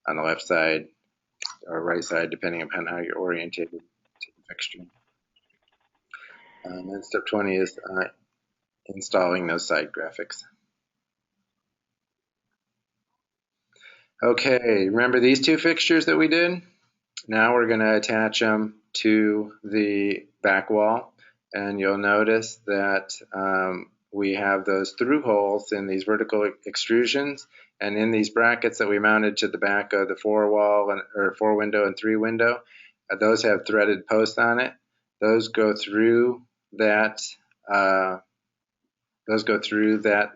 on the left side or right side, depending upon how you're orientated to the fixture. And then step 20 is installing those side graphics. Okay, remember these 2 fixtures that we did? Now we're going to attach them to the back wall, and you'll notice that we have those through holes in these vertical extrusions, and in these brackets that we mounted to the back of the 4 window and 3 window, those have threaded posts on it. Those go through that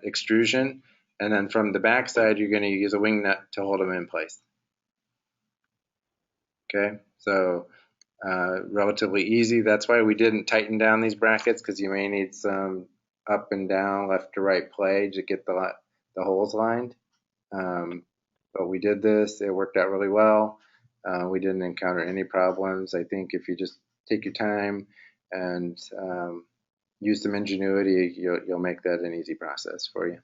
extrusion. And then from the back side, you're going to use a wing nut to hold them in place. Okay, so relatively easy. That's why we didn't tighten down these brackets, because you may need some up and down, left to right play to get the holes lined. But we did this. It worked out really well. We didn't encounter any problems. I think if you just take your time and use some ingenuity, you'll make that an easy process for you.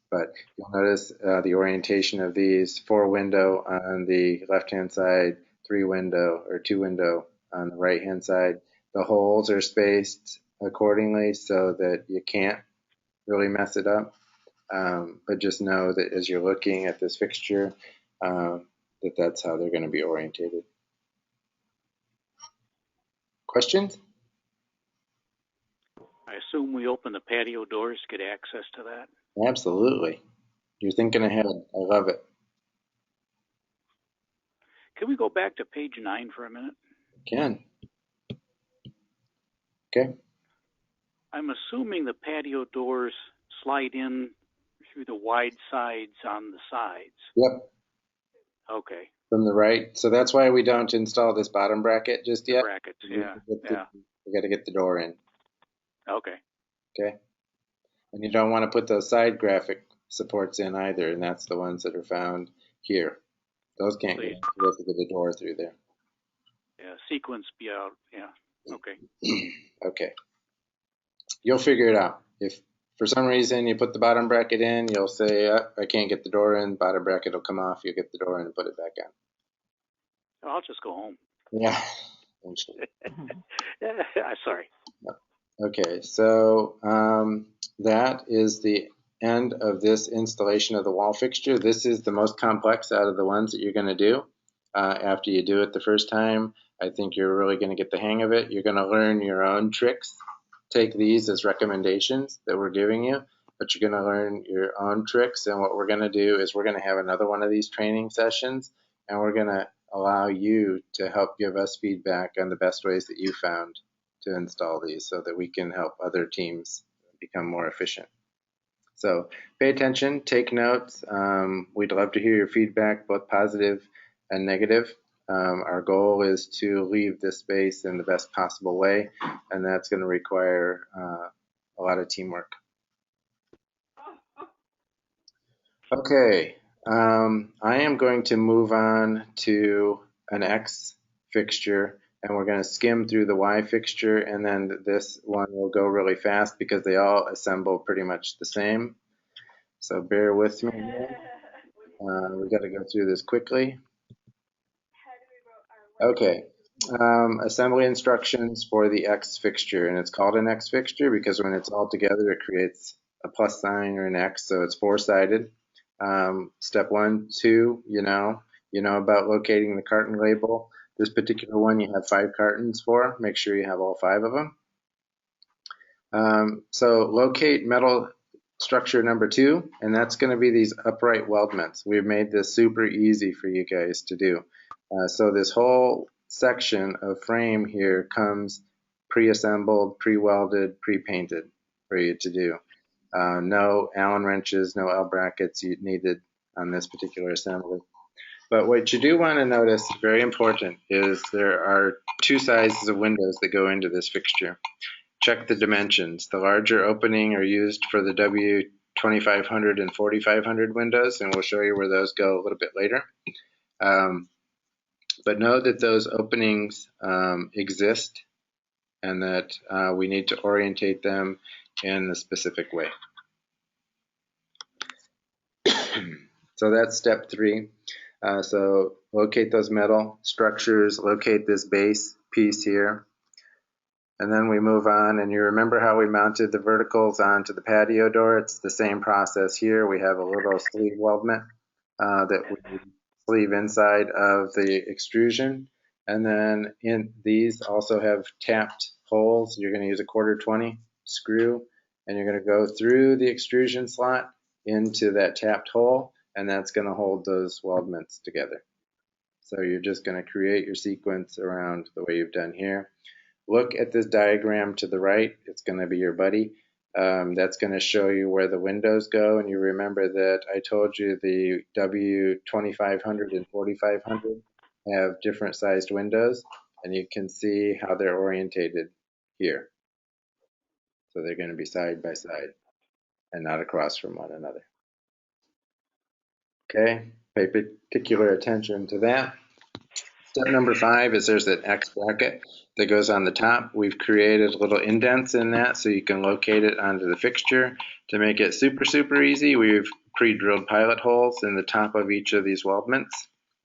But you'll notice the orientation of these 4 window on the left-hand side, 3 window or 2 window on the right-hand side. The holes are spaced accordingly so that you can't really mess it up. But just know that as you're looking at this fixture, that's how they're going to be orientated. Questions? I assume we open the patio doors to get access to that? Absolutely. You're thinking ahead. I love it. Can we go back to page 9 for a minute? Can. Okay. I'm assuming the patio doors slide in through the wide sides on the sides. Yep. Okay. From the right. So that's why we don't install this bottom bracket just yet. Brackets, yeah. We got to get the door in. Okay. Okay. And you don't want to put those side graphic supports in either, and that's the ones that are found here. Those can't get the door through there. Yeah, sequence be out. Yeah. Okay. Okay. You'll figure it out. If for some reason you put the bottom bracket in, you'll say, I can't get the door in. Bottom bracket will come off. You'll get the door in and put it back on. I'll just go home. Yeah. Sorry. Okay, so that is the end of this installation of the wall fixture. This is the most complex out of the ones that you're going to do. After you do it the first time, I think you're really going to get the hang of it. You're going to learn your own tricks. Take these as recommendations that we're giving you, but you're going to learn your own tricks. And what we're going to do is we're going to have another one of these training sessions, and we're going to allow you to help give us feedback on the best ways that you found to install these so that we can help other teams become more efficient. So pay attention, take notes. We'd love to hear your feedback, both positive and negative. Our goal is to leave this space in the best possible way, and that's going to require a lot of teamwork. Okay, I am going to move on to an X fixture, and we're going to skim through the Y fixture, and then this one will go really fast because they all assemble pretty much the same. So bear with me here. We got to go through this quickly. Okay, assembly instructions for the X fixture, and it's called an X fixture because when it's all together it creates a plus sign or an X, so it's four-sided. Step 1, 2, you know about locating the carton label. This particular one you have 5 cartons for. Make sure you have all 5 of them. So locate metal structure number 2, and that's going to be these upright weldments. We've made this super easy for you guys to do. So this whole section of frame here comes pre-assembled, pre-welded, pre-painted for you to do. No Allen wrenches, no L brackets needed on this particular assembly. But what you do want to notice, very important, is there are 2 sizes of windows that go into this fixture. Check the dimensions. The larger opening are used for the W2500 and 4500 windows, and we'll show you where those go a little bit later. But know that those openings exist and that we need to orientate them in a specific way. So that's step 3. So locate those metal structures, locate this base piece here. And then we move on, and you remember how we mounted the verticals onto the patio door? It's the same process here. We have a little sleeve weldment that we sleeve inside of the extrusion. And then in these also have tapped holes. You're going to use a 1/4-20 screw, and you're going to go through the extrusion slot into that tapped hole, and that's going to hold those weldments together. So you're just going to create your sequence around the way you've done here. Look at this diagram to the right. It's going to be your buddy. That's going to show you where the windows go, and you remember that I told you the W2500 and 4500 have different sized windows, and you can see how they're orientated here. So they're going to be side by side and not across from one another. Okay, pay particular attention to that. Step number 5 is there's an X bracket that goes on the top. We've created little indents in that so you can locate it onto the fixture. To make it super, super easy, we've pre-drilled pilot holes in the top of each of these weldments.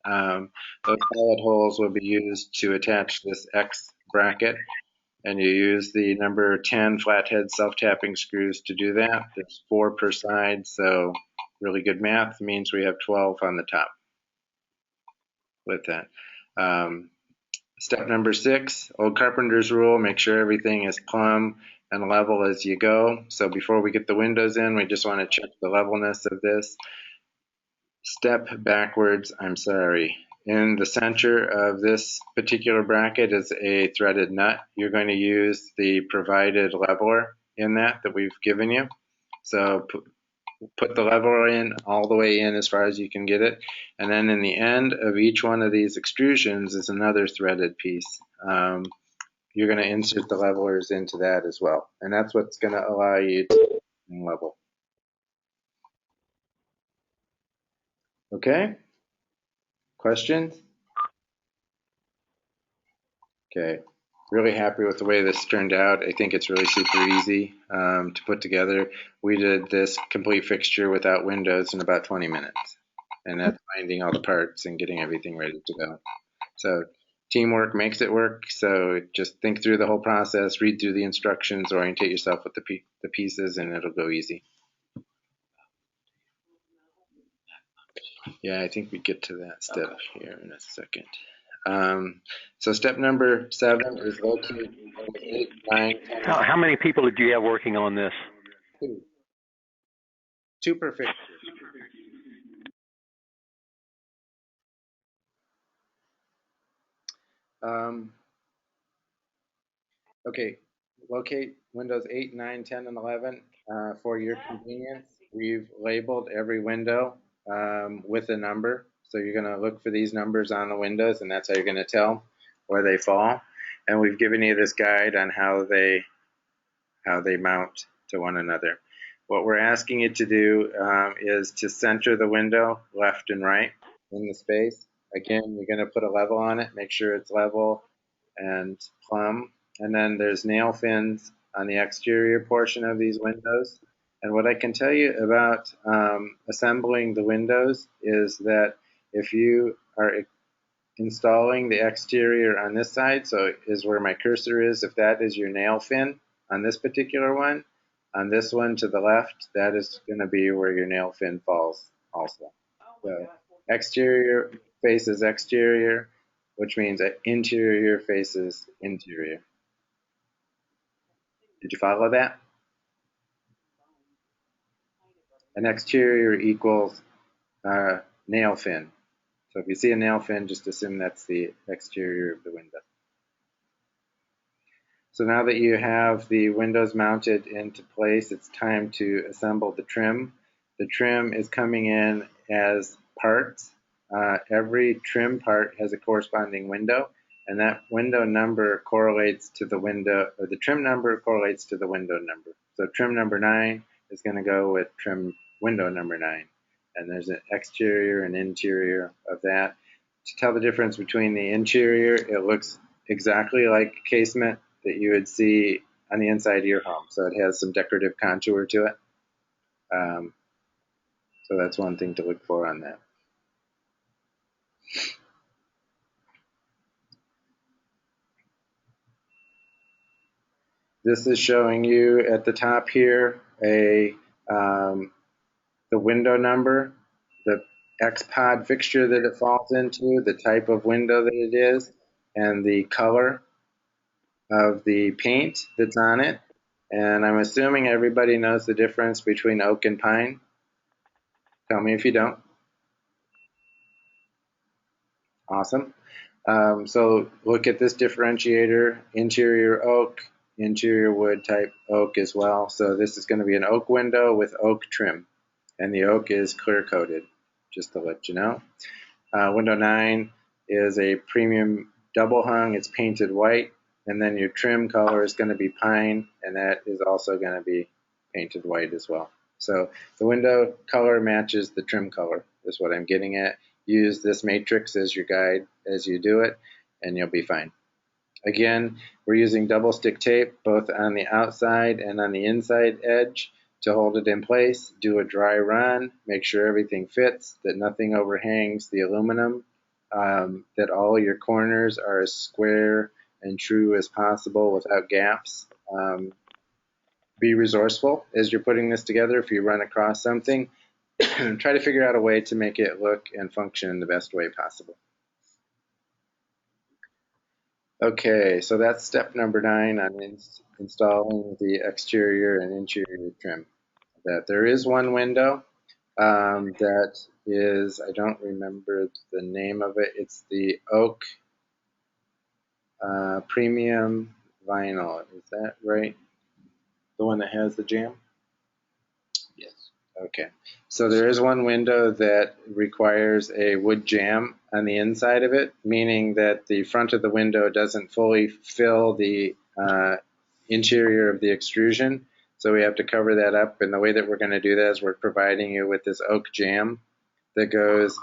Those pilot holes will be used to attach this X bracket, and you use the number 10 flathead self-tapping screws to do that. There's 4 per side, so really good math means we have 12 on the top with that. Step number 6, old carpenter's rule, make sure everything is plumb and level as you go. So before we get the windows in, we just want to check the levelness of this. Step backwards, I'm sorry. In the center of this particular bracket is a threaded nut. You're going to use the provided leveler in that we've given you. So put the leveler in all the way in as far as you can get it, and then in the end of each one of these extrusions is another threaded piece. You're going to insert the levelers into that as well, and that's what's going to allow you to level. Okay, questions? Okay, really happy with the way this turned out. I think it's really super easy to put together. We did this complete fixture without windows in about 20 minutes, and that's finding all the parts and getting everything ready to go. So teamwork makes it work. So just think through the whole process, read through the instructions, orientate yourself with the pieces, and it'll go easy. Yeah, I think we get to that step here in a second. So step number 7 is locate 8, 9, 10, How many people did you have working on this? 2 per fixture. Okay, locate windows 8, 9, 10, and 11. For your convenience, we've labeled every window with a number. So you're going to look for these numbers on the windows, and that's how you're going to tell where they fall. And we've given you this guide on how they mount to one another. What we're asking you to do is to center the window left and right in the space. Again, you're going to put a level on it, make sure it's level and plumb. And then there's nail fins on the exterior portion of these windows. And what I can tell you about assembling the windows is that if you are installing the exterior on this side, so is where my cursor is, if that is your nail fin on this particular one, on this one to the left, that is going to be where your nail fin falls also. So exterior faces exterior, which means interior faces interior. Did you follow that? An exterior equals nail fin. So if you see a nail fin, just assume that's the exterior of the window. So now that you have the windows mounted into place, it's time to assemble the trim. The trim is coming in as parts. Every trim part has a corresponding window, and that window number correlates to the window, or the trim number correlates to the window number. So trim number 9 is going to go with trim window number 9. And there's an exterior and interior of that. To tell the difference between the interior, it looks exactly like casement that you would see on the inside of your home. So it has some decorative contour to it. So that's one thing to look for on that. This is showing you at the top here the window number, the X-Pod fixture that it falls into, the type of window that it is, and the color of the paint that's on it. And I'm assuming everybody knows the difference between oak and pine. Tell me if you don't. Awesome. So look at this differentiator, interior oak, interior wood type oak as well. So this is going to be an oak window with oak trim, and the oak is clear coated, just to let you know. Window 9 is a premium double hung. It's painted white, and then your trim color is going to be pine, and that is also going to be painted white as well. So the window color matches the trim color is what I'm getting at. Use this matrix as your guide as you do it, and you'll be fine. Again, we're using double stick tape both on the outside and on the inside edge to hold it in place. Do a dry run, make sure everything fits, that nothing overhangs the aluminum, that all your corners are as square and true as possible without gaps. Be resourceful as you're putting this together. If you run across something, try to figure out a way to make it look and function in the best way possible. Okay, so that's step number 9 on installing the exterior and interior trim. That there is one window that is, I don't remember the name of it. It's the oak premium vinyl. Is that right? The one that has the jamb? Yes. Okay. So there is one window that requires a wood jamb on the inside of it, meaning that the front of the window doesn't fully fill the interior of the extrusion. So we have to cover that up. And the way that we're going to do that is we're providing you with this oak jamb that goes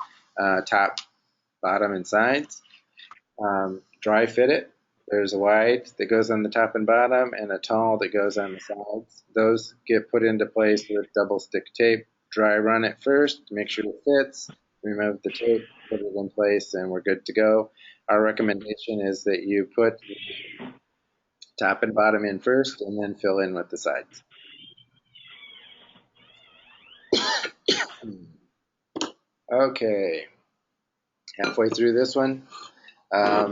top, bottom, and sides. Dry fit it. There's a wide that goes on the top and bottom and a tall that goes on the sides. Those get put into place with double stick tape. Dry run it first to make sure it fits. Remove the tape, put it in place, and we're good to go. Our recommendation is that you put top and bottom in first and then fill in with the sides. Okay, halfway through this one.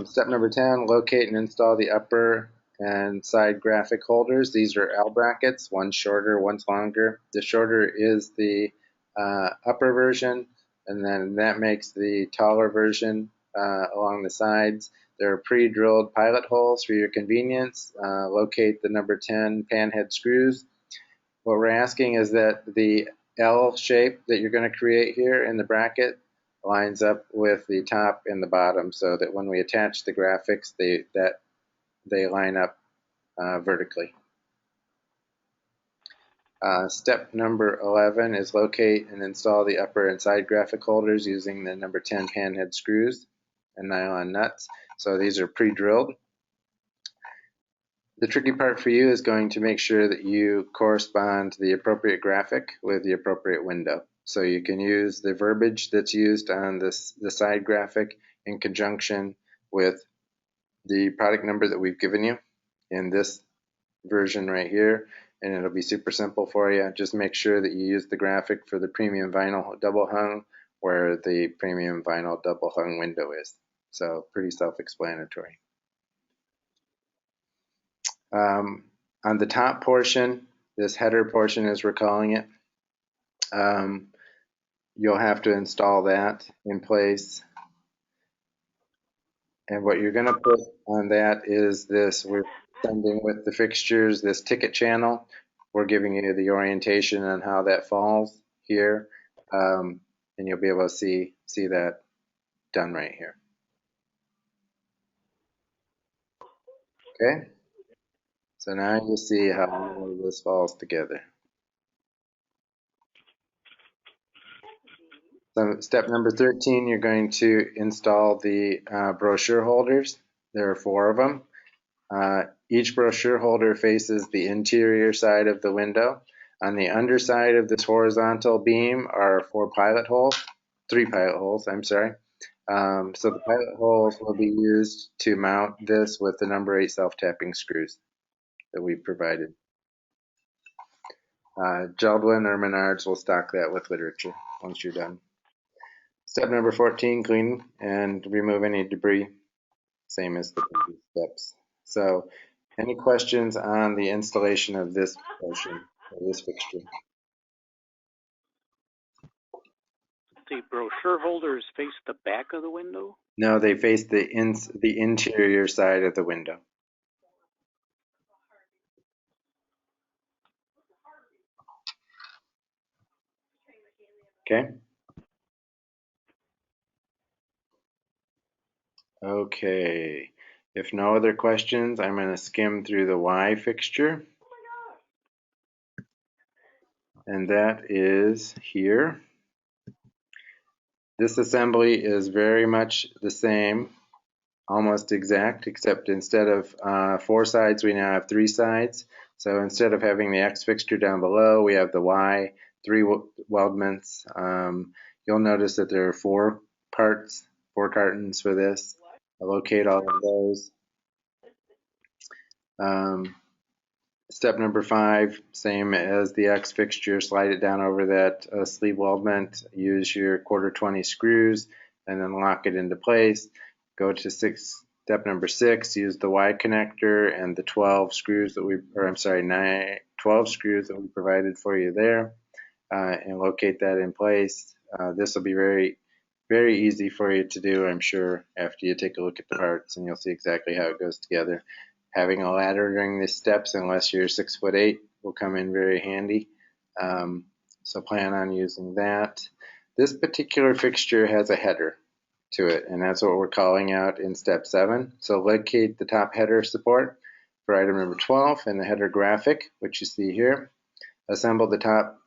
Step number 10, locate and install the upper and side graphic holders. These are L brackets, one's shorter, one's longer. The shorter is the upper version, and then that makes the taller version along the sides. There are pre-drilled pilot holes for your convenience. Locate the number 10 panhead screws. What we're asking is that the L shape that you're going to create here in the bracket lines up with the top and the bottom, so that when we attach the graphics, they line up vertically. Step number 11 is locate and install the upper and side graphic holders using the number 10 panhead screws and nylon nuts. So these are pre-drilled. The tricky part for you is going to make sure that you correspond the appropriate graphic with the appropriate window. So you can use the verbiage that's used on the side graphic in conjunction with the product number that we've given you in this version right here, and it'll be super simple for you. Just make sure that you use the graphic for the premium vinyl double hung where the premium vinyl double hung window is. So pretty self-explanatory. On the top portion, this header portion as we're calling it, you'll have to install that in place. And what you're going to put on that is this, we're sending with the fixtures, this ticket channel. We're giving you the orientation on how that falls here. And you'll be able to see that done right here. Okay. So now you see how all of this falls together. So step number 13, you're going to install the brochure holders. There are 4 of them. Each brochure holder faces the interior side of the window. On the underside of this horizontal beam are 3 pilot holes, I'm sorry. So the pilot holes will be used to mount this with the number 8 self-tapping screws that we provided. Jeld-Wen or Menards will stock that with literature once you're done. Step number 14, clean and remove any debris, same as the previous steps. So any questions on the installation of this portion, of this fixture? The brochure holders face the back of the window? No, they face the interior side of the window. Okay. Okay. If no other questions, I'm going to skim through the Y fixture. And that is here. This assembly is very much the same, almost exact, except instead of 4 sides, we now have 3 sides. So instead of having the X fixture down below, we have the Y, 3 weldments. You'll notice that there are 4 parts, 4 cartons for this. I'll locate all of those. Step number 5, same as the X fixture, slide it down over that sleeve weldment, use your 1/4-20 screws, and then lock it into place. Go to step number 6, use the Y connector and the 12 screws that 12 screws that we provided for you there, and locate that in place. This will be very, very easy for you to do, I'm sure, after you take a look at the parts, and you'll see exactly how it goes together. Having a ladder during the steps, unless you're 6'8", will come in very handy. So plan on using that. This particular fixture has a header to it, and that's what we're calling out in step 7. So locate the top header support for item number 12 and the header graphic, which you see here. Assemble the top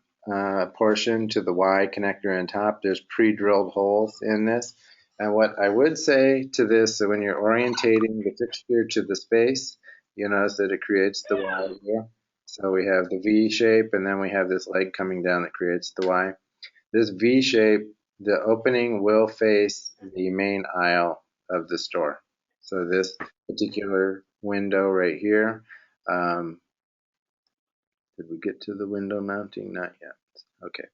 portion to the Y connector on top. There's pre-drilled holes in this. And what I would say to this, so when you're orientating the fixture to the space, you notice that it creates the Y here. So we have the V shape, and then we have this leg coming down that creates the Y. This V shape, the opening will face the main aisle of the store. So this particular window right here, did we get to the window mounting? Not yet. Okay.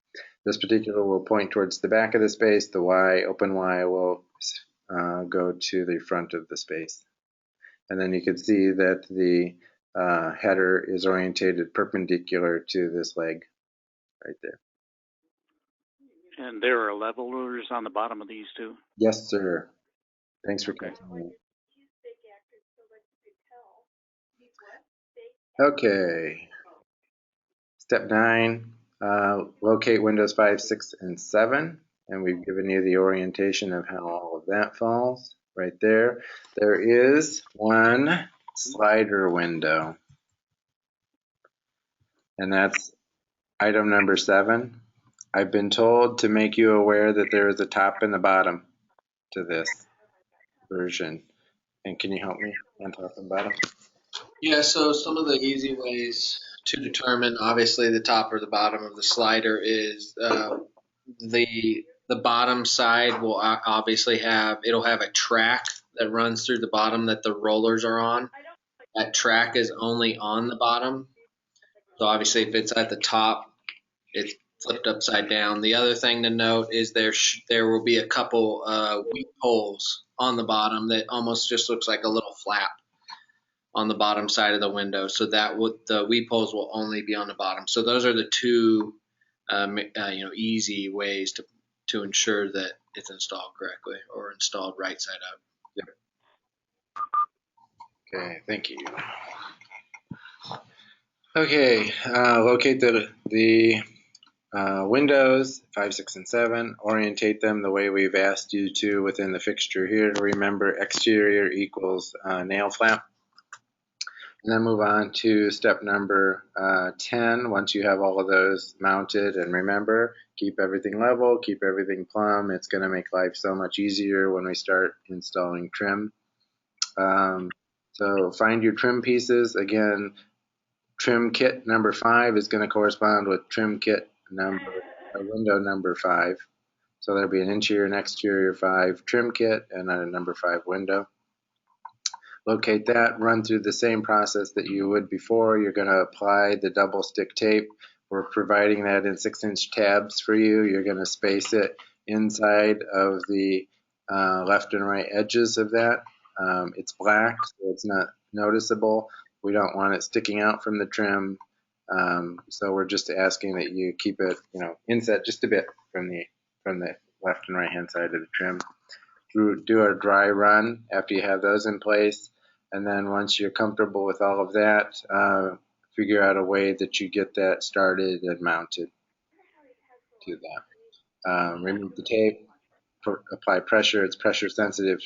This particular will point towards the back of the space. The Y, open Y, will go to the front of the space. And then you can see that the header is orientated perpendicular to this leg right there. And there are levelers on the bottom of these too? Yes, sir. Thanks for Okay. catching me. Okay. Step 9, locate windows 5, 6, and 7. And we've given you the orientation of how all of that falls right there. There is one slider window, and that's item number 7. I've been told to make you aware that there is a top and a bottom to this version. And can you help me on top and bottom? Yeah, so some of the easy ways to determine, obviously, the top or the bottom of the slider is the bottom side will obviously it'll have a track that runs through the bottom that the rollers are on. That track is only on the bottom. So obviously, if it's at the top, it's flipped upside down. The other thing to note is there will be a couple weep holes on the bottom that almost just looks like a little flap on the bottom side of the window. So the weep holes will only be on the bottom. So those are the two easy ways to ensure that it's installed correctly or installed right side up. Okay, thank you. Okay, locate the windows 5, 6, and 7. Orientate them the way we've asked you to within the fixture here. Remember, exterior equals nail flap. And then move on to step number 10. Once you have all of those mounted, and remember, keep everything level, keep everything plumb. It's going to make life so much easier when we start installing trim. So find your trim pieces. Again, trim kit number 5 is going to correspond with trim kit window number 5. So there'll be an interior and exterior 5 trim kit and a number 5 window. Locate that, run through the same process that you would before. You're going to apply the double stick tape. We're providing that in 6-inch tabs for you. You're going to space it inside of the left and right edges of that. It's black, so it's not noticeable. We don't want it sticking out from the trim. So we're just asking that you keep it, inset just a bit from the left and right hand side of the trim. Do a dry run after you have those in place. And then once you're comfortable with all of that, figure out a way that you get that started and mounted to that. Remove the tape, apply pressure. It's pressure sensitive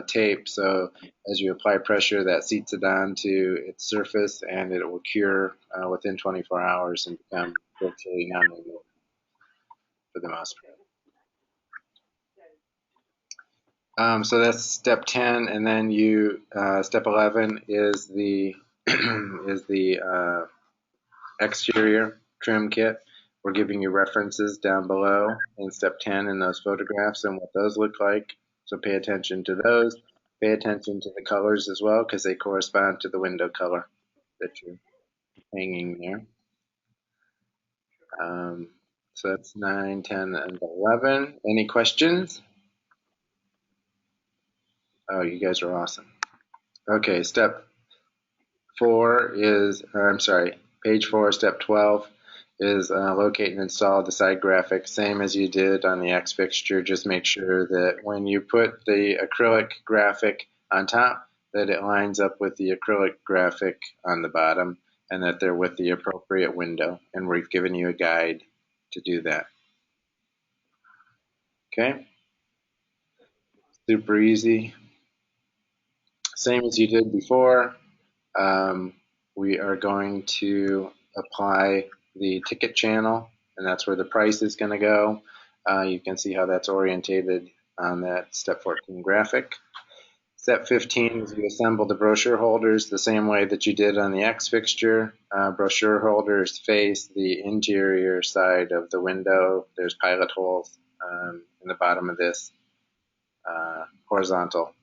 tape, so as you apply pressure, that seats it onto its surface and it will cure within 24 hours and become virtually non-removable for the most part. So that's step 10, and then step 11 is the exterior trim kit. We're giving you references down below in step 10 in those photographs and what those look like. So pay attention to those. Pay attention to the colors as well, because they correspond to the window color that you're hanging there. So that's 9, 10, and 11. Any questions? Oh, you guys are awesome. Okay, step 4 is, page 4, step 12 is locate and install the side graphic, same as you did on the X fixture. Just make sure that when you put the acrylic graphic on top, that it lines up with the acrylic graphic on the bottom and that they're with the appropriate window. And we've given you a guide to do that. Okay? Super easy. Same as you did before. We are going to apply the ticket channel, and that's where the price is going to go. You can see how that's orientated on that step 14 graphic. Step 15 is you assemble the brochure holders the same way that you did on the X fixture. Brochure holders face the interior side of the window. There's pilot holes in the bottom of this horizontal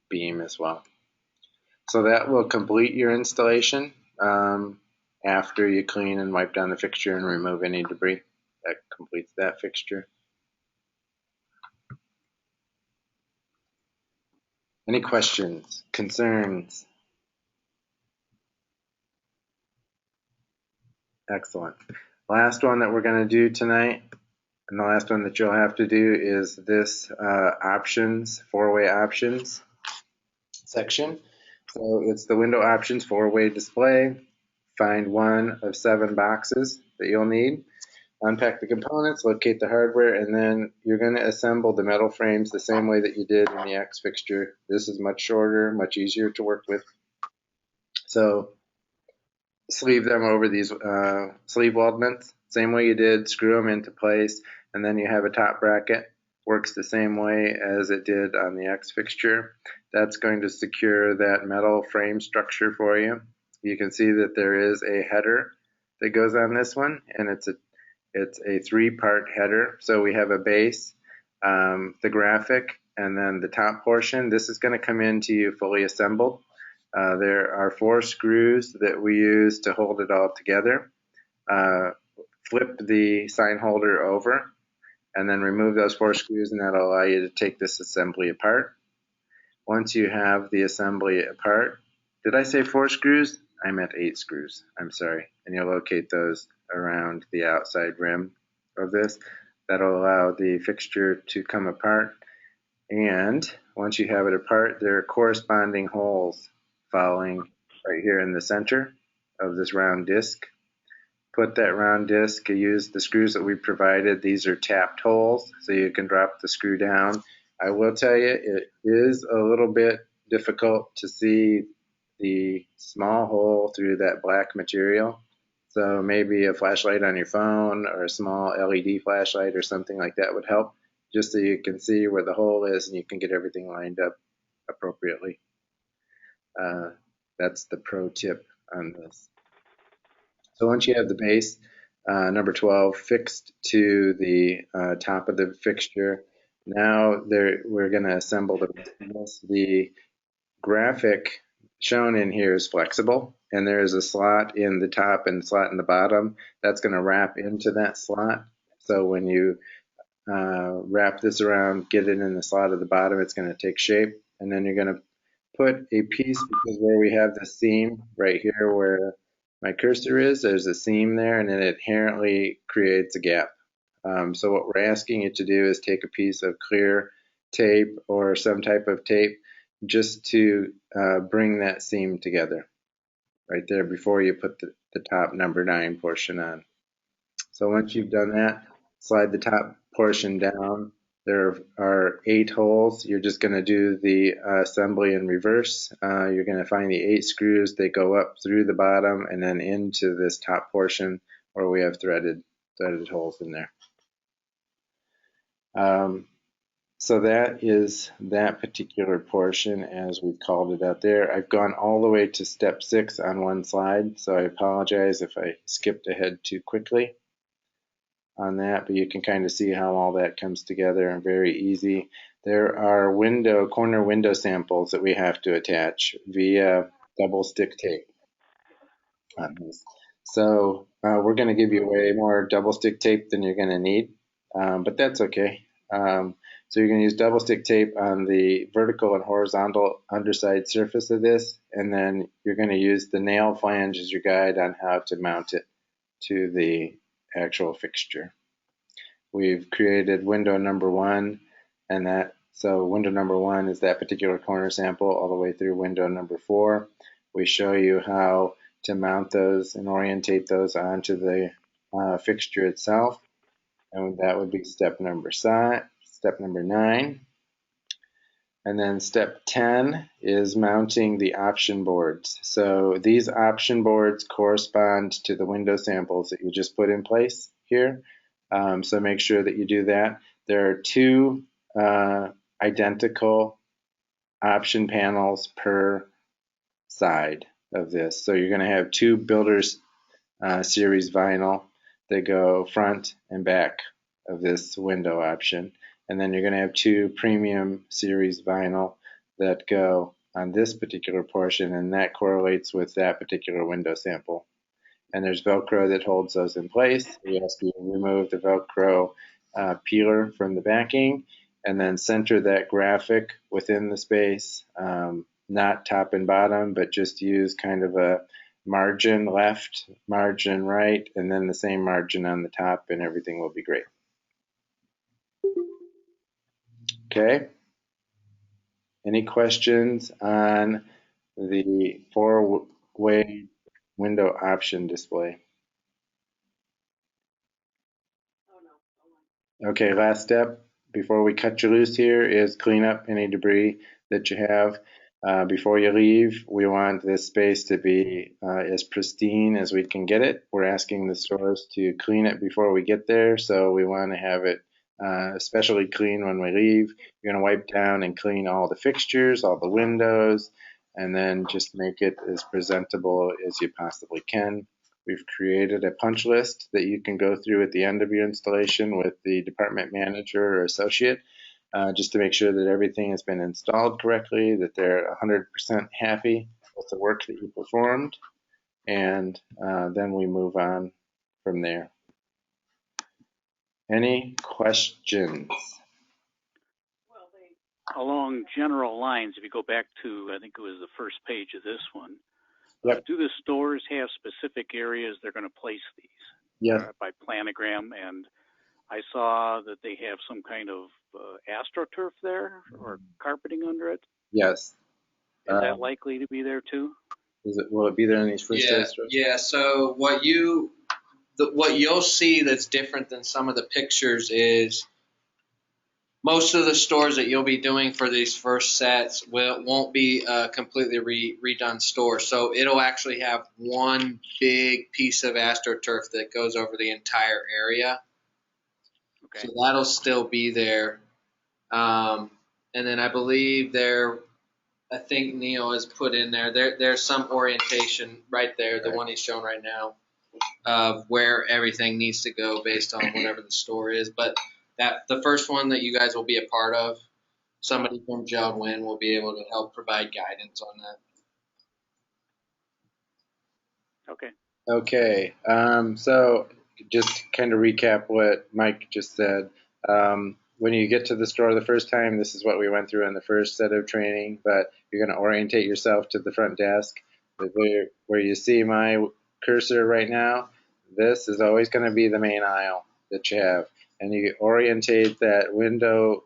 beam as well. So that will complete your installation after you clean and wipe down the fixture and remove any debris That completes that fixture. Any questions, concerns? Excellent. Last one that we're going to do tonight, and the last one that you'll have to do is this options, four-way options section. So it's the window options four-way display. Find one of 7 boxes that you'll need. Unpack the components, locate the hardware, and then you're going to assemble the metal frames the same way that you did in the X fixture. This is much shorter, much easier to work with. So sleeve them over these sleeve weldments, same way you did, screw them into place, and then you have a top bracket. Works the same way as it did on the X fixture. That's going to secure that metal frame structure for you. You can see that there is a header that goes on this one, and it's a 3-part header. So we have a base, the graphic, and then the top portion. This is going to come into you fully assembled. There are 4 screws that we use to hold it all together. Flip the sign holder over and then remove those 4 screws, and that'll allow you to take this assembly apart. Once you have the assembly apart, did I say 4 screws? I meant 8 screws. I'm sorry. And you'll locate those around the outside rim of this. That'll allow the fixture to come apart. And once you have it apart, there are corresponding holes following right here in the center of this round disc. Put that round disc, use the screws that we provided. These are tapped holes, so you can drop the screw down. I will tell you, it is a little bit difficult to see the small hole through that black material. So maybe a flashlight on your phone or a small LED flashlight or something like that would help, just so you can see where the hole is and you can get everything lined up appropriately. That's the pro tip on this. So once you have the base, number 12, fixed to the top of the fixture, now we're going to assemble the rest of this. The graphic shown in here is flexible, and there is a slot in the top and slot in the bottom that's going to wrap into that slot. So when you wrap this around, get it in the slot at the bottom, it's going to take shape, and then you're going to put a piece, because where we have the seam right here where my cursor is, there's a seam there, and it inherently creates a gap. So what we're asking you to do is take a piece of clear tape or some type of tape just to bring that seam together right there before you put the top number 9 portion on. So once you've done that, slide the top portion down. There are 8 holes. You're just going to do the assembly in reverse. You're going to find the 8 screws. They go up through the bottom and then into this top portion where we have threaded holes in there. So that is that particular portion as we've called it out there. I've gone all the way to step 6 on one slide, so I apologize if I skipped ahead too quickly on that, but you can kind of see how all that comes together and very easy. There are corner window samples that we have to attach via double stick tape on this. So we're going to give you way more double stick tape than you're going to need, but that's okay. So you're going to use double stick tape on the vertical and horizontal underside surface of this, and then you're going to use the nail flange as your guide on how to mount it to the actual fixture. We've created window number 1, and so window number 1 is that particular corner sample all the way through window number 4. We show you how to mount those and orientate those onto the fixture itself, and that would be step number 9. And then step 10 is mounting the option boards. So these option boards correspond to the window samples that you just put in place here. So make sure that you do that. There are 2 identical option panels per side of this. So you're going to have 2 Builders series vinyl that go front and back of this window option. And then you're going to have 2 premium series vinyl that go on this particular portion, and that correlates with that particular window sample. and there's Velcro that holds those in place. We ask you to remove the Velcro peeler from the backing, and then center that graphic within the space, not top and bottom, but just use kind of a margin left, margin right, and then the same margin on the top, and everything will be great. Okay. Any questions on the four-way window option display? Okay, last step before we cut you loose here is clean up any debris that you have. Before you leave, we want this space to be as pristine as we can get it. We're asking the stores to clean it before we get there, so we want to have it especially clean when we leave. You're going to wipe down and clean all the fixtures, all the windows, and then just make it as presentable as you possibly can. We've created a punch list that you can go through at the end of your installation with the department manager or associate, just to make sure that everything has been installed correctly, that they're 100% happy with the work that you performed, and then we move on from there. Any questions? Along general lines, if you go back to, I think it was the first page of this one, Yep. do the stores have specific areas they're going to place these? Yes. By planogram, and I saw that they have some kind of AstroTurf there or carpeting under it. Yes. Is that likely to be there too? Will it be there in these first days? Yeah. So what you'll see that's different than some of the pictures is most of the stores that you'll be doing for these first sets won't be a completely redone store. So it'll actually have one big piece of AstroTurf that goes over the entire area. Okay. So that'll still be there. And then I believe I think Neil has put in there's some orientation right there, the one he's showing right now, of where everything needs to go based on whatever the store is. But the first one that you guys will be a part of, somebody from JELD-WIN will be able to help provide guidance on that. Okay. Okay. So just kind of recap what Mike just said. When you get to the store the first time, this is what we went through in the first set of training, but you're going to orientate yourself to the front desk. Where you see my cursor right now, this is always going to be the main aisle that you have. And you orientate that window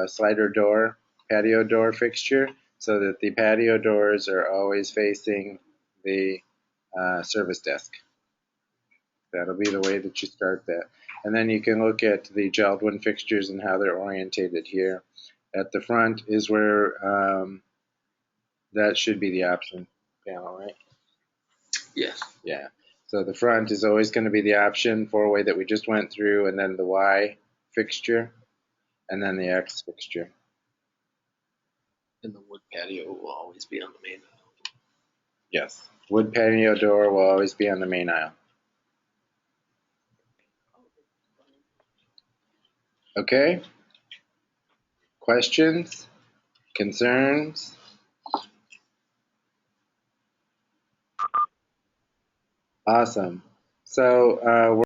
slider door, patio door fixture, so that the patio doors are always facing the service desk. That'll be the way that you start that. And then you can look at the JELD-WIN fixtures and how they're orientated here. At the front is where that should be the option panel, right? Yes. Yeah. So the front is always going to be the option four-way that we just went through, and then the Y fixture, and then the X fixture. And the wood patio will always be on the main aisle. Yes. Wood patio door will always be on the main aisle. Okay? Questions? Concerns? Awesome. So we're